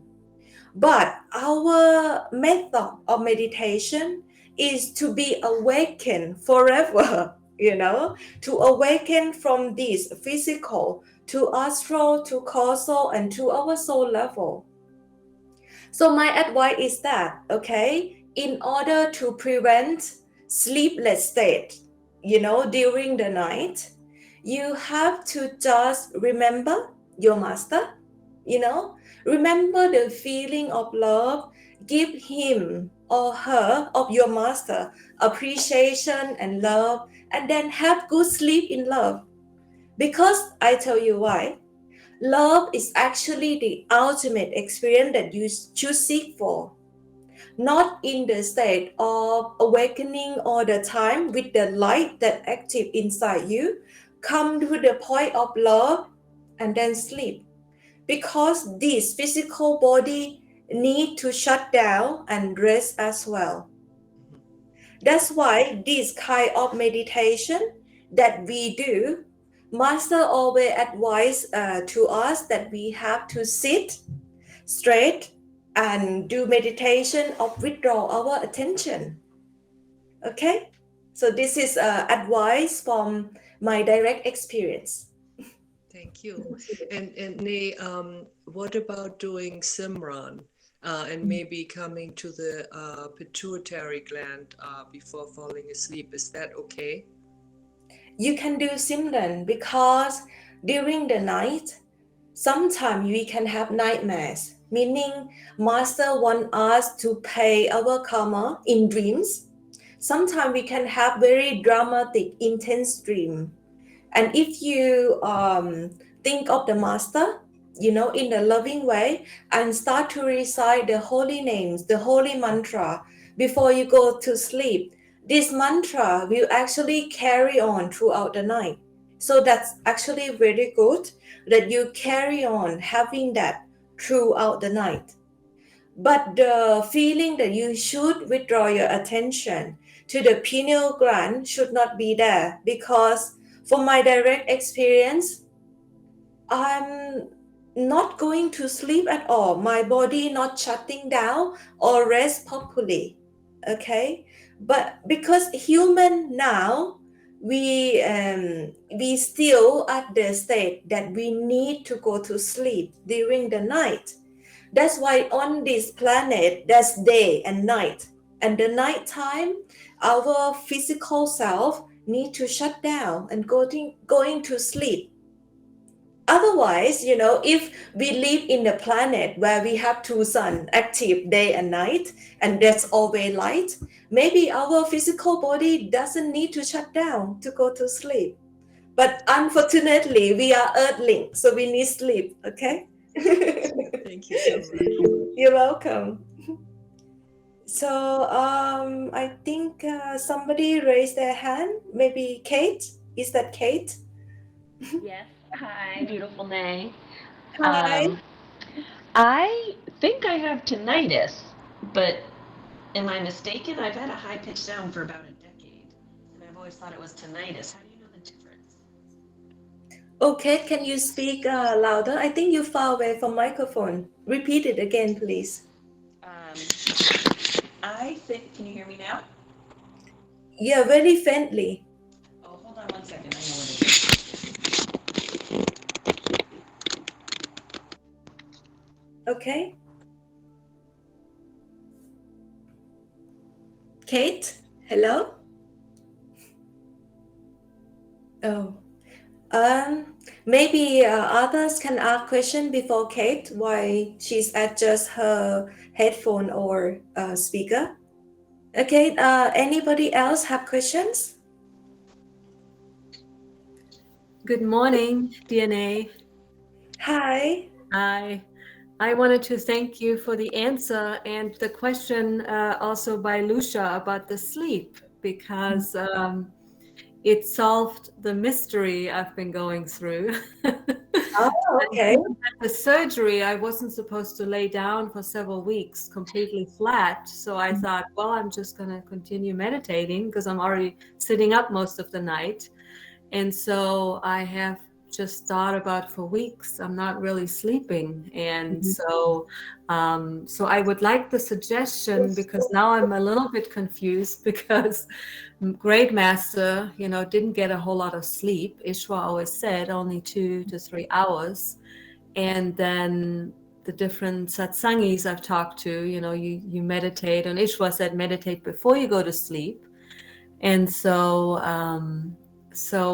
S2: But our method of meditation is to be awakened forever, to awaken from this physical to astral, to causal, and to our soul level. So my advice is that, okay, in order to prevent sleepless state, during the night, you have to just remember your master, remember the feeling of love, give him or her, of your master, appreciation and love, and then have good sleep in love. Because I tell you why. Love is actually the ultimate experience that you should seek for. Not in the state of awakening all the time with the light that active inside you. Come to the point of love and then sleep. Because this physical body need to shut down and rest as well. That's why this kind of meditation that we do, Master always advise to us that we have to sit straight and do meditation of withdraw our attention. Okay? So this is advice from my direct experience.
S6: Thank you. And Nee, what about doing Simran and maybe coming to the pituitary gland before falling asleep? Is that okay?
S2: You can do Simran because during the night, sometimes we can have nightmares, meaning Master wants us to pay our karma in dreams. Sometimes we can have very dramatic, intense dream. And if you think of the Master, in a loving way, and start to recite the holy names, the holy mantra before you go to sleep, this mantra will actually carry on throughout the night. So that's actually very good that you carry on having that throughout the night. But the feeling that you should withdraw your attention to the pineal gland should not be there, because from my direct experience, I'm not going to sleep at all. My body not shutting down or rest properly. Okay, but because human now, we still at the state that we need to go to sleep during the night. That's why on this planet there's day and night, and the night time our physical self need to shut down and going to sleep. Otherwise, if we live in a planet where we have two suns active day and night, and that's always light, maybe our physical body doesn't need to shut down to go to sleep. But unfortunately, we are earthling, so we need sleep, okay?
S6: Thank you so much.
S2: You're welcome. So I think somebody raised their hand. Maybe Kate? Is that Kate?
S7: Yes. Hi, beautiful Nay.
S2: Hi.
S7: I think I have tinnitus, but am I mistaken? I've had a high pitched sound for about a decade, and I've always thought it was tinnitus. How do you know the difference?
S2: Okay, can you speak louder? I think you're far away from microphone. Repeat it again, please.
S7: Um, I think, can you hear me now?
S2: Yeah, very faintly.
S7: Oh, hold on one second. I know what it is.
S2: Okay. Kate, hello? Oh. Maybe others can ask question before Kate while she's adjust her headphone or speaker. Okay, anybody else have questions?
S8: Good morning, DNA.
S2: Hi.
S8: I wanted to thank you for the answer and the question also by Lucia about the sleep, because it solved the mystery I've been going through.
S2: Oh, okay.
S8: The surgery, I wasn't supposed to lay down for several weeks completely flat. So I thought, well, I'm just going to continue meditating because I'm already sitting up most of the night. And so I have just thought about for weeks, I'm not really sleeping. And so I would like the suggestion, because now I'm a little bit confused because Great Master, didn't get a whole lot of sleep. Ishwa always said only 2 to 3 hours. And then the different satsangis I've talked to, you meditate, and Ishwa said meditate before you go to sleep. And so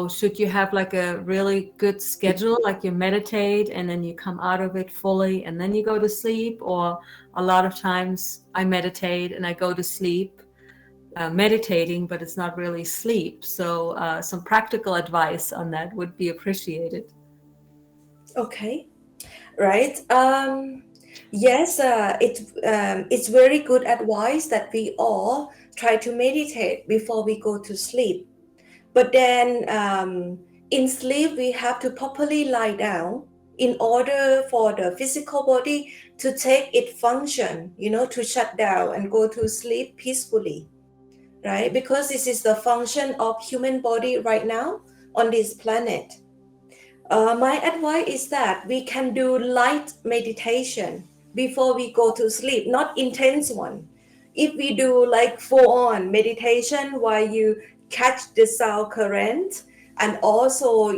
S8: should you have like a really good schedule, like you meditate and then you come out of it fully and then you go to sleep? Or a lot of times I meditate and I go to sleep meditating, but it's not really sleep. So some practical advice on that would be appreciated.
S2: Okay. Right. Yes, it's very good advice that we all try to meditate before we go to sleep. But then in sleep, we have to properly lie down in order for the physical body to take its function, to shut down and go to sleep peacefully, right? Because this is the function of human body right now on this planet. My advice is that we can do light meditation before we go to sleep, not intense one. If we do like full on meditation while you catch the sound current and also,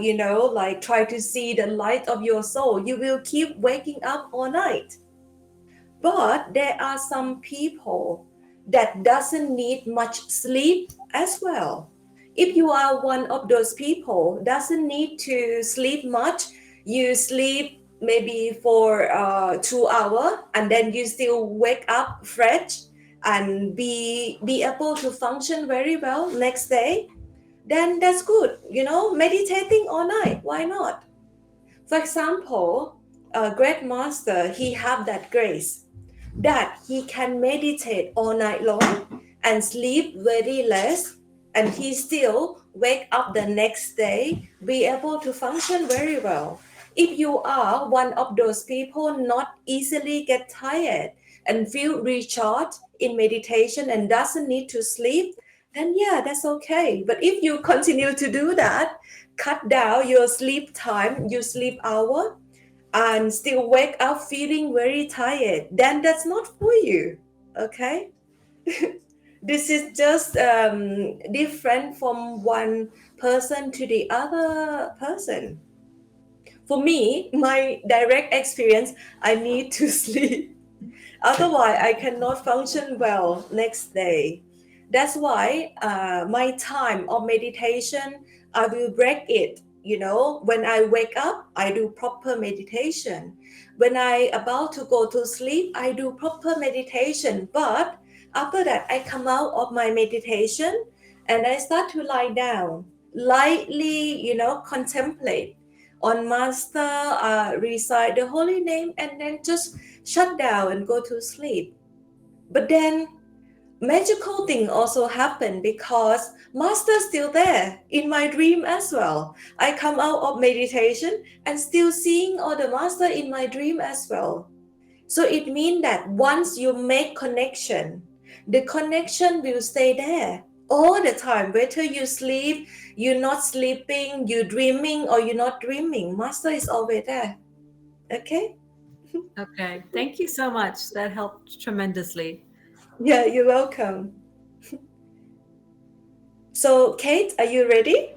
S2: like try to see the light of your soul, you will keep waking up all night. But there are some people that doesn't need much sleep as well. If you are one of those people doesn't need to sleep much, you sleep maybe for 2 hours and then you still wake up fresh and be able to function very well next day, then that's good. Meditating all night, why not? For example, a great master, he have that grace that he can meditate all night long and sleep very less, and he still wake up the next day, be able to function very well. If you are one of those people not easily get tired and feel recharged in meditation and doesn't need to sleep, then yeah, that's okay. But if you continue to do that, cut down your sleep time, your sleep hour, and still wake up feeling very tired, then that's not for you. Okay. This is just different from one person to the other person. For me, my direct experience, I need to sleep. Otherwise, I cannot function well next day. That's why my time of meditation, I will break it. When I wake up, I do proper meditation. When I about to go to sleep, I do proper meditation. But after that, I come out of my meditation and I start to lie down, lightly, contemplate on master, recite the holy name, and then just shut down and go to sleep. But then magical thing also happened because Master's still there in my dream as well. I come out of meditation and still seeing all the Master in my dream as well. So it means that once you make connection, the connection will stay there all the time. Whether you sleep, you're not sleeping, you're dreaming, or you're not dreaming, Master is always there. Okay?
S8: Okay. Thank you so much. That helped tremendously.
S2: Yeah, you're welcome. So, Kate, are you ready?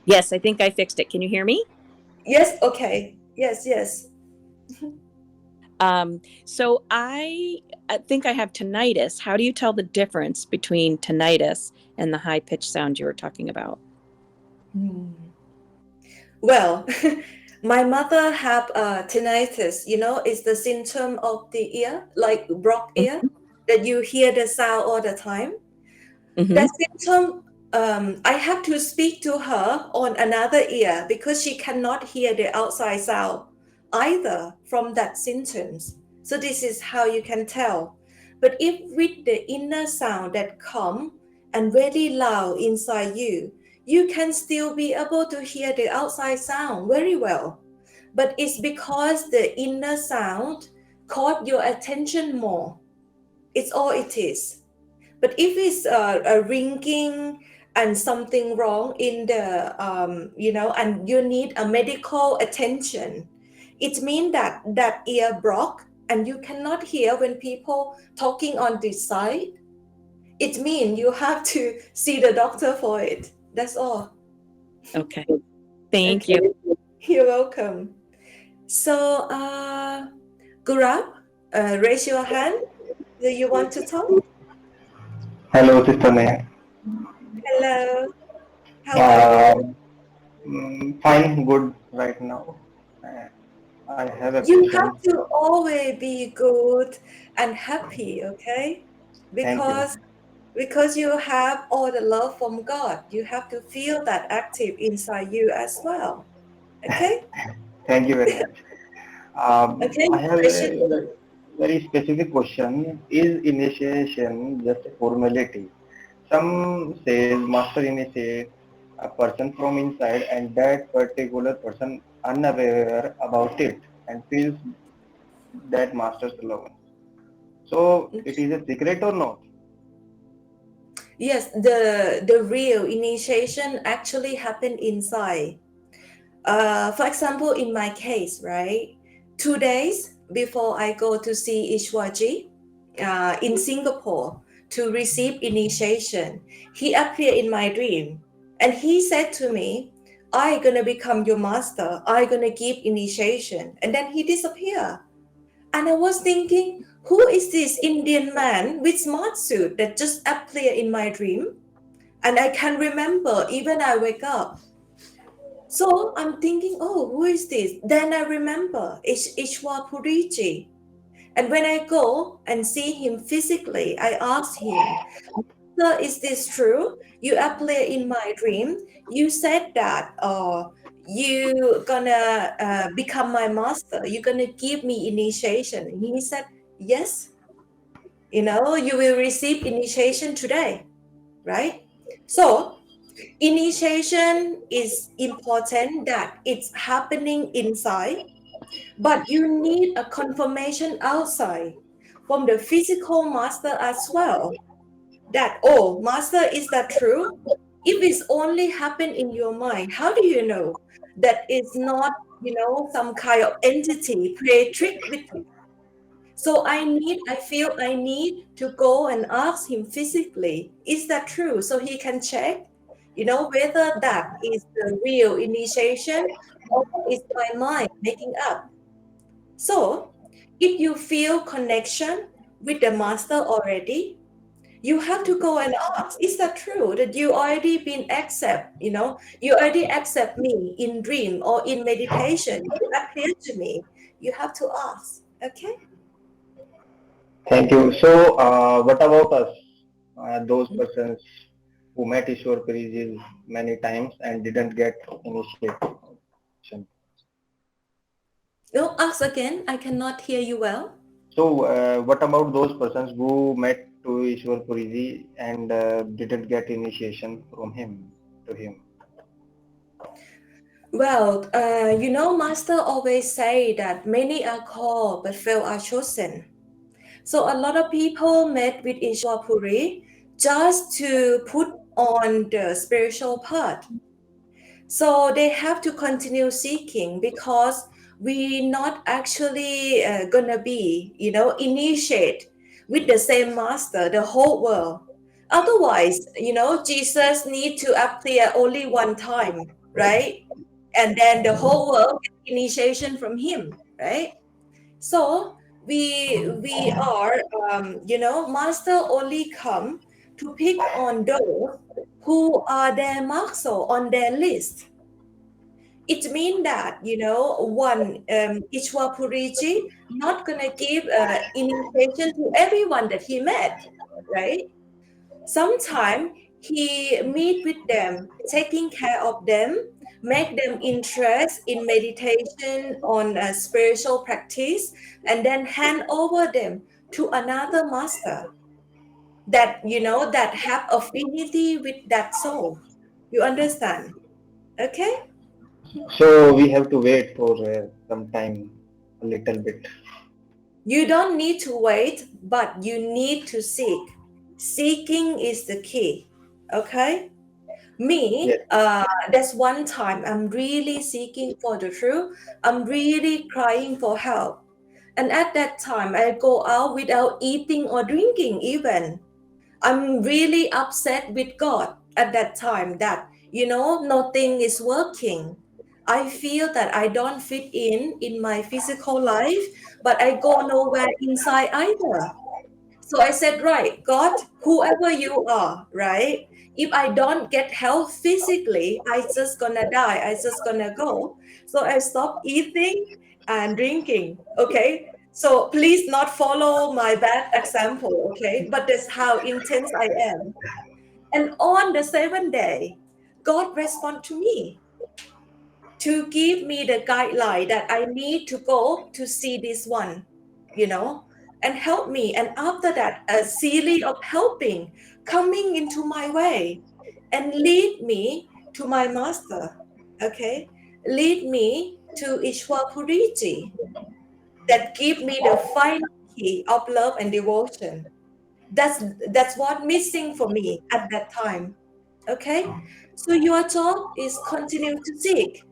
S9: Yes, I think I fixed it. Can you hear me?
S2: Yes, okay. Yes.
S9: So I think I have tinnitus. How do you tell the difference between tinnitus and the high-pitched sound you were talking about?
S2: Well, my mother have tinnitus. It's the symptom of the ear, like blocked ear, that you hear the sound all the time. That symptom, I have to speak to her on another ear because she cannot hear the outside sound either from that symptoms. So this is how you can tell. But if with the inner sound that come and very loud inside you, you can still be able to hear the outside sound very well. But it's because the inner sound caught your attention more. It's all it is. But if it's a ringing and something wrong in the, and you need a medical attention, it means that ear block and you cannot hear when people talking on this side. It means you have to see the doctor for it. That's all.
S9: Okay. Thank you.
S2: You're welcome. So, Gurab, raise your hand. Do you want to talk?
S10: Hello, Sister Neha.
S2: Hello. How are you?
S10: Fine, good right now. I have a
S2: You
S10: question.
S2: have to always be good and happy, okay?
S10: Thank you.
S2: Because you have all the love from God. You have to feel that active inside you as well. Okay?
S10: Thank you very much.
S2: Okay,
S10: I have
S2: question.
S10: a very specific question. Is initiation just a formality? Some says master initiate a person from inside and that particular person unaware about it and feels that master's alone. So it is a secret or not?
S2: Yes, the real initiation actually happened inside. For example, in my case, right? 2 days before I go to see Ishwaji in Singapore to receive initiation, he appeared in my dream and he said to me, "I'm gonna become your master. I'm gonna give initiation," and then he disappeared. And I was thinking, who is this Indian man with smart suit that just appeared in my dream? And I can remember even I wake up. So I'm thinking, oh, who is this? Then I remember it's Ishwar Puriji. And when I go and see him physically, I ask him, "Sir, is this true? You appear in my dream. You said that you gonna become my master. You're gonna give me initiation." And he said, "Yes. You will receive initiation today, right?" So initiation is important that it's happening inside, but you need a confirmation outside from the physical master as well. That, oh, master, is that true? If it's only happen in your mind, how do you know that it's not, some kind of entity play trick with you? So I feel I need to go and ask him physically, is that true? So he can check, whether that is the real initiation or is my mind making up. So if you feel connection with the master already, you have to go and ask, is that true that you already been you already accept me in dream or in meditation, you appear to me. You have to ask, okay?
S10: Thank you. So, what about us, those persons who met Ishwar Pariji many times and didn't get initiation?
S2: No, ask again. I cannot hear you well.
S10: So, what about those persons who met to Ishwar Puriji and didn't get initiation from him to him?
S2: Well, Master always say that many are called but few are chosen. So a lot of people met with Ishwar Puri just to put on the spiritual path. So they have to continue seeking because we not actually gonna be, initiate with the same master the whole world. Otherwise, Jesus need to appear only one time, right? And then the whole world get initiation from him, right? So we are, master only come to pick on those who are their marksel on their list. It means that, one, Ishwar Puriji not going to give invitation to everyone that he met, right? Sometimes he meet with them, taking care of them, make them interest in meditation on spiritual practice, and then hand over them to another master that, that have affinity with that soul. You understand? Okay?
S10: So we have to wait for some time, a little bit.
S2: You don't need to wait, but you need to seek. Seeking is the key. Okay? Me,
S10: Yes.
S2: there's one time I'm really seeking for the truth. I'm really crying for help. And at that time, I go out without eating or drinking even. I'm really upset with God at that time that, nothing is working. I feel that I don't fit in my physical life, but I go nowhere inside either. So I said, right, God, whoever you are, right? If I don't get health physically, I just gonna die. I just gonna go. So I stopped eating and drinking. Okay. So please not follow my bad example. Okay. But that's how intense I am. And on the seventh day, God responded to me to give me the guideline that I need to go to see this one, and help me. And after that, a series of helping coming into my way and lead me to my master. Okay, lead me to Ishwar Puriji that give me the final key of love and devotion. That's what missing for me at that time. Okay, so your job is continue to seek,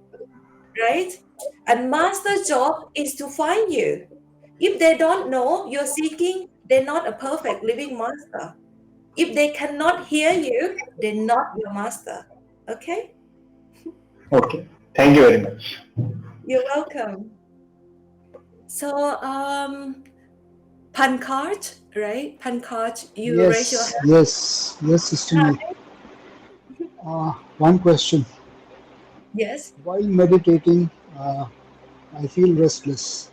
S2: right? And master's job is to find you. If they don't know you're seeking, they're not a perfect living master. If they cannot hear you, they're not your master. Okay?
S10: Okay. Thank you very much.
S2: You're welcome. So, Pankaj, right? Pankaj, you raise your hand.
S11: Yes, Sister Lee. One question.
S2: Yes.
S11: While meditating, I feel restless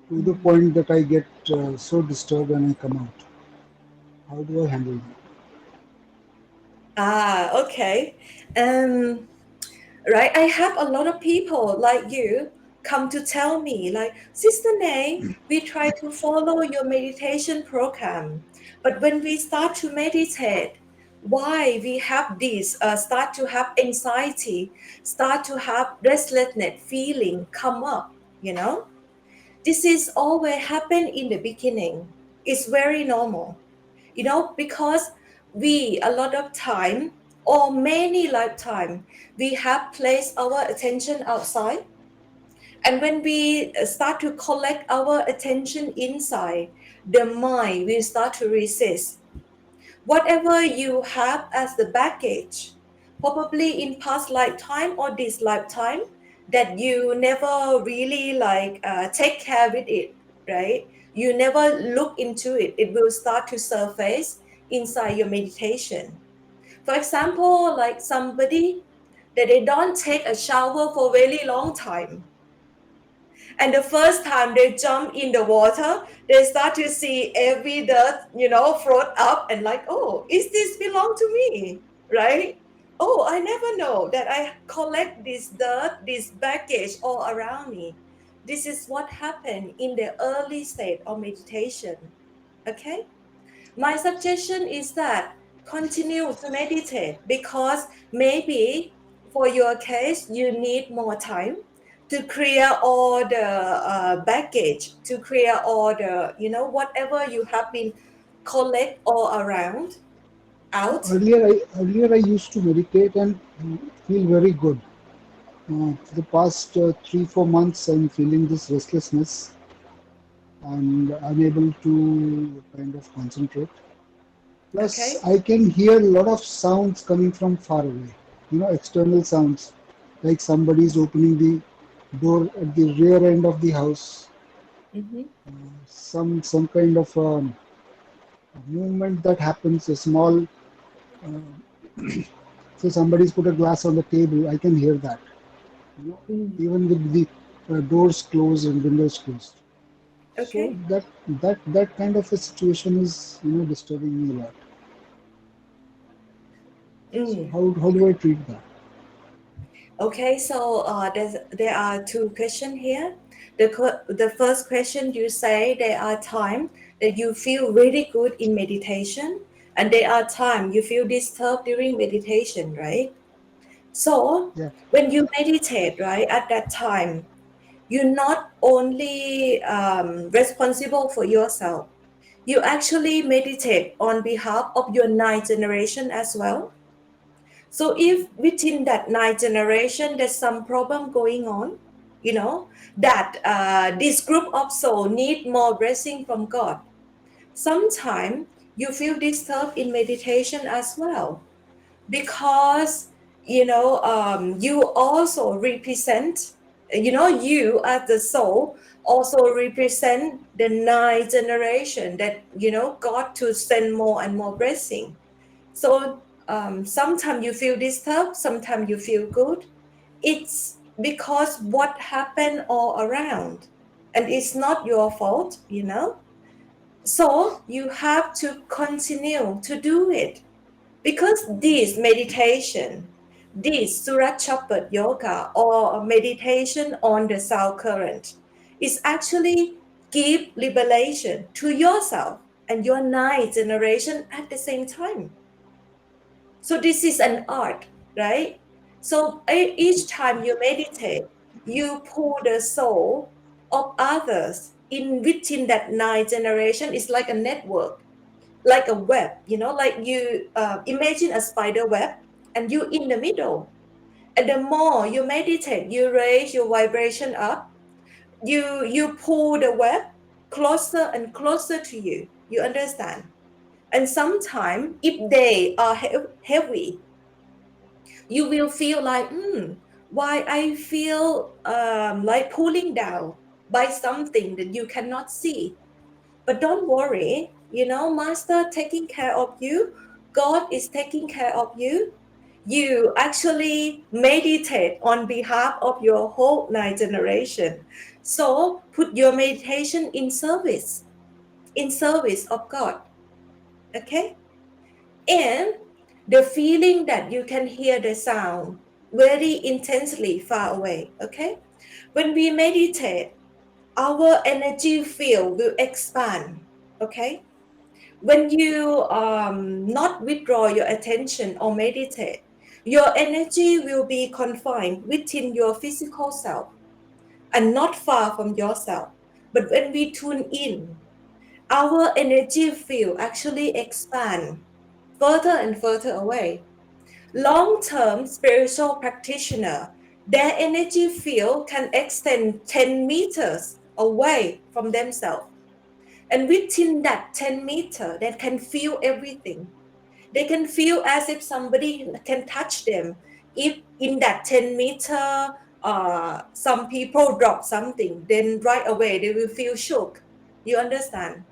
S11: to the point that I get so disturbed when I come out. How do I handle that?
S2: Okay. Right, I have a lot of people like you come to tell me like, Sister Nay, we try to follow your meditation program, but when we start to meditate, why we have this start to have anxiety, start to have restlessness feeling come up, this is always happen in the beginning. It's very normal, because we a lot of time or many lifetime we have placed our attention outside, and when we start to collect our attention inside, the mind will start to resist whatever you have as the baggage, probably in past lifetime or this lifetime, that you never really take care with it, right? You never look into it. It will start to surface inside your meditation. For example, like somebody that they don't take a shower for a very long time, and the first time they jump in the water, they start to see every dirt, float up and like, oh, is this belong to me? Right? Oh, I never know that I collect this dirt, this baggage all around me. This is what happened in the early state of meditation. Okay? My suggestion is that continue to meditate, because maybe for your case you need more time to clear all the baggage, to clear all the, whatever you have been collect all around out.
S11: Earlier I used to meditate and feel very good. For the past 3-4 months, I'm feeling this restlessness and unable to kind of concentrate. Plus,
S2: Okay.
S11: I can hear a lot of sounds coming from far away. External sounds, like somebody's opening the door at the rear end of the house.
S2: Mm-hmm.
S11: Some kind of movement that happens. A small. So somebody's put a glass on the table. I can hear that. Even with the doors closed and windows closed. So
S2: Okay.
S11: that kind of a situation is disturbing me a lot. So how do I treat that?
S2: Okay, so there are two questions here. The first question, you say there are times that you feel really good in meditation, and there are times you feel disturbed during meditation, right? So
S11: Yeah.
S2: when you meditate, right, at that time, you're not only responsible for yourself, you actually meditate on behalf of your ninth generation as well. So if within that ninth generation there's some problem going on, that this group of soul need more blessing from God, sometimes you feel disturbed in meditation as well, because you also represent, you as the soul also represent the ninth generation that God to send more and more blessing. So sometimes you feel disturbed, sometimes you feel good. It's because what happened all around, and it's not your fault. So you have to continue to do it, because this meditation, this Surat Shabd yoga or meditation on the sound current, is actually give liberation to yourself and your ninth generation at the same time. So this is an art, right? So each time you meditate, you pull the soul of others in within that ninth generation. It's like a network, like a web, like you imagine a spider web, and you in the middle. And the more you meditate, you raise your vibration up, you pull the web closer and closer to you. You understand? And sometimes if they are heavy, you will feel like, why I feel like pulling down by something that you cannot see. But don't worry, Master taking care of you, God is taking care of you. You actually meditate on behalf of your whole ninth generation. So put your meditation in service of God. Okay? And the feeling that you can hear the sound very intensely far away. Okay? When we meditate, our energy field will expand. Okay? When you not withdraw your attention or meditate, your energy will be confined within your physical self and not far from yourself. But when we tune in, our energy field actually expand further and further away. Long-term spiritual practitioner, their energy field can extend 10 meters away from themselves. And within that 10 meter, they can feel everything. They can feel as if somebody can touch them. If in that 10 meter, some people drop something, then right away they will feel shook. You understand?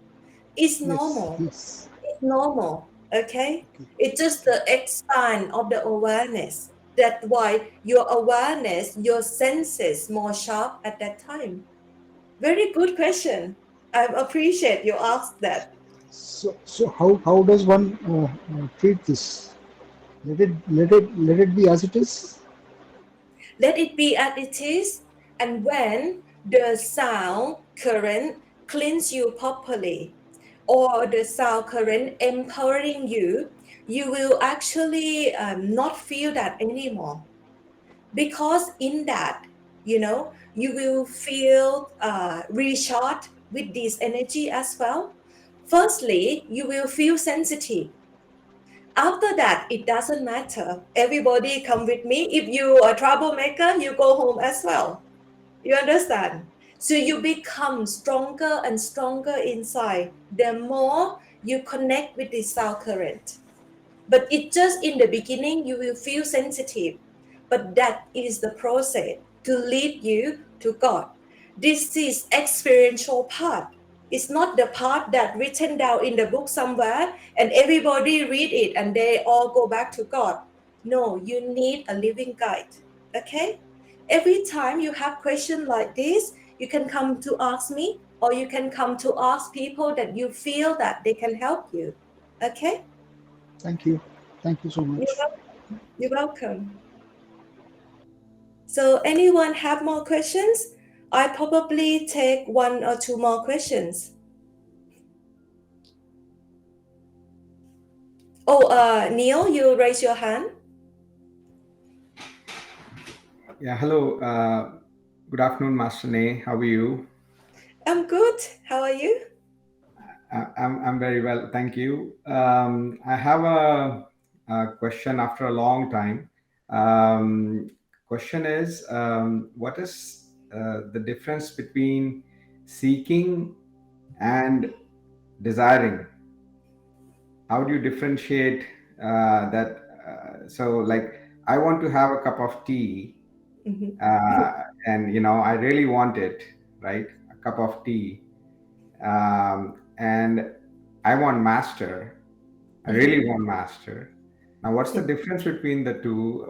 S2: It's
S11: Yes.
S2: normal.
S11: Yes.
S2: It's normal. Okay?
S11: Okay.
S2: It's just the expand of the awareness. That's why your awareness, your senses more sharp at that time. Very good question. I appreciate you asked that.
S11: So how does one treat this? Let it be as it is.
S2: Let it be as it is, and when the sound current cleans you properly, or the sound current empowering you, you will actually not feel that anymore. Because in that, you will feel recharged with this energy as well. Firstly, you will feel sensitive. After that, it doesn't matter. Everybody come with me. If you are a troublemaker, you go home as well. You understand? So you become stronger and stronger inside. The more you connect with the sound current. But it just in the beginning, you will feel sensitive. But that is the process to lead you to God. This is experiential part. It's not the part that written down in the book somewhere and everybody read it and they all go back to God. No, you need a living guide. Okay? Every time you have questions like this, you can come to ask me or you can come to ask people that you feel that they can help you. Okay?
S11: Thank you. Thank you so much.
S2: You're welcome. So anyone have more questions? I probably take 1 or 2 more questions. Oh, Neil, you raise your hand.
S12: Yeah, hello. Good afternoon, Master Ne. How are you?
S2: I'm good. How are you?
S12: I'm very well, thank you. I have a question after a long time. Question is, what is the difference between seeking and desiring? How do you differentiate that? So, like, I want to have a cup of tea, and I really want it, right? A cup of tea. And I want master. I really want master. Now, what's the difference between the two?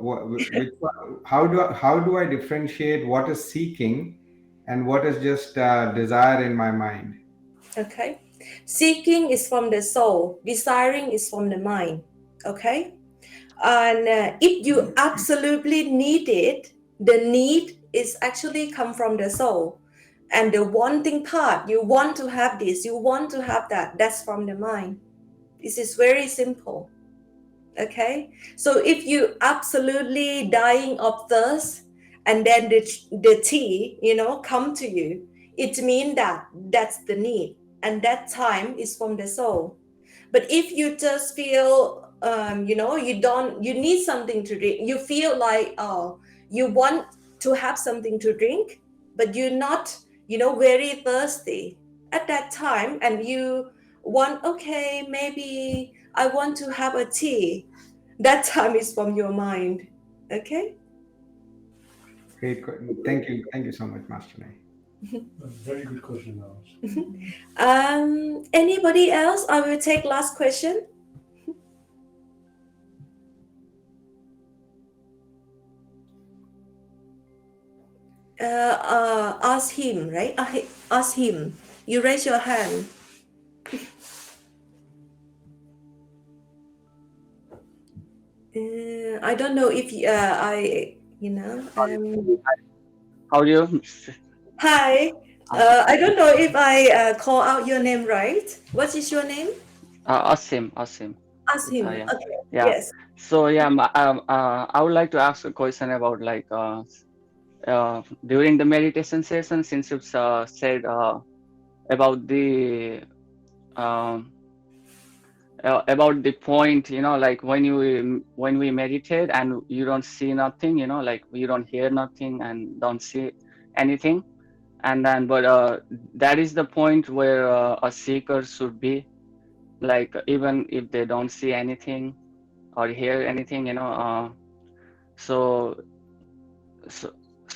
S12: How do I differentiate what is seeking and what is just desire in my mind?
S2: Okay. Seeking is from the soul. Desiring is from the mind. Okay. And if you absolutely need it, the need is actually come from the soul. And the wanting part, you want to have this, you want to have that, that's from the mind. This is very simple. Okay. So if you absolutely dying of thirst and then the tea, come to you, it means that that's the need. And that time is from the soul. But if you just feel you need something to drink, you feel like you want to have something to drink, but you're not very thirsty at that time, and you want, okay, maybe I want to have a tea, that time is from your mind. Okay.
S12: Great. Thank you so much, Master Ne.
S4: Very good question, Raj.
S2: Anybody else? I will take last question. Ask him, right? Ask him. You raise your hand. I don't know if
S13: How do you?
S2: Hi. I don't know if I call out your name right. What is your name?
S13: Asim.
S2: Ask him.
S13: Yeah.
S2: Okay.
S13: Yeah.
S2: Yes.
S13: So yeah, I would like to ask a question about like during the meditation session, since you've said about the point, like when we meditate and you don't see nothing, like you don't hear nothing and don't see anything, and then but that is the point where a seeker should be, like even if they don't see anything or hear anything, so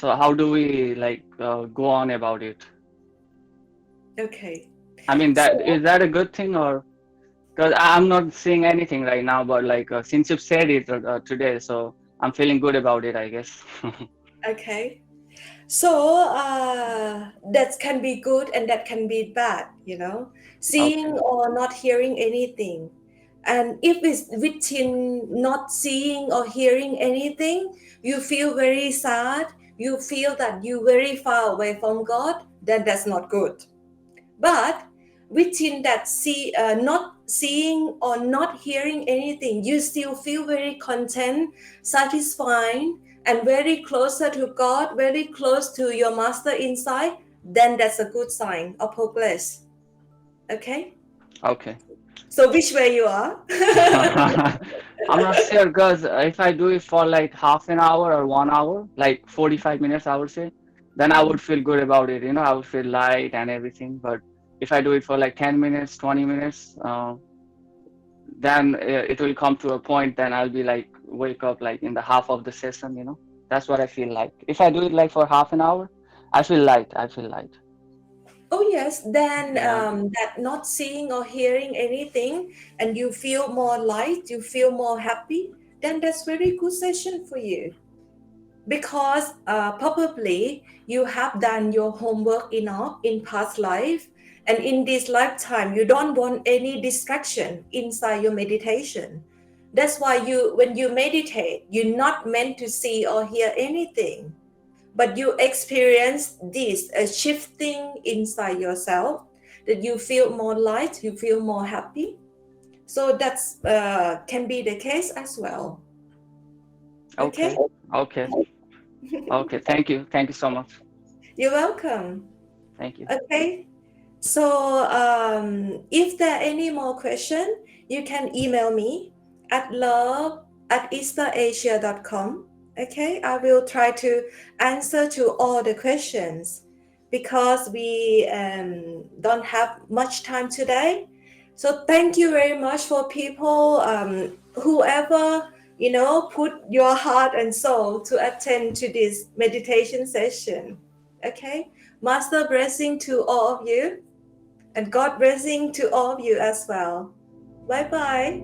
S13: how do we like go on about it?
S2: Okay.
S13: I mean, is that a good thing, or because I'm not seeing anything right now, but like since you've said it today, so I'm feeling good about it, I guess.
S2: Okay. So that can be good and that can be bad, seeing or not hearing anything. And if it's within not seeing or hearing anything, you feel very sad, you feel that you're very far away from God, then that's not good. But within that not seeing or not hearing anything, you still feel very content, satisfied, and very closer to God, very close to your master inside, then that's a good sign of progress. Okay?
S13: Okay.
S2: So which way you are?
S13: I'm not sure because if I do it for like half an hour or 1 hour, like 45 minutes, I would say, then I would feel good about it. I would feel light and everything. But if I do it for like 10 minutes, 20 minutes, then it will come to a point, then I'll be like, wake up like in the half of the session. That's what I feel like. If I do it like for half an hour, I feel light.
S2: Oh yes, then
S13: Yeah.
S2: that not seeing or hearing anything, and you feel more light, you feel more happy, then that's very good session for you. Because probably you have done your homework enough in past life, and in this lifetime you don't want any distraction inside your meditation. That's why when you meditate, you're not meant to see or hear anything, but you experience this shifting inside yourself, that you feel more light, you feel more happy. So that's can be the case as well.
S13: Okay. Okay. Thank you so much.
S2: You're welcome.
S13: Thank you.
S2: Okay, so if there are any more questions, you can email me at love@ISTAasia.com. Okay, I will try to answer to all the questions because we don't have much time today. So thank you very much for people, whoever put your heart and soul to attend to this meditation session. Okay, Master blessing to all of you, and God blessing to all of you as well. Bye bye.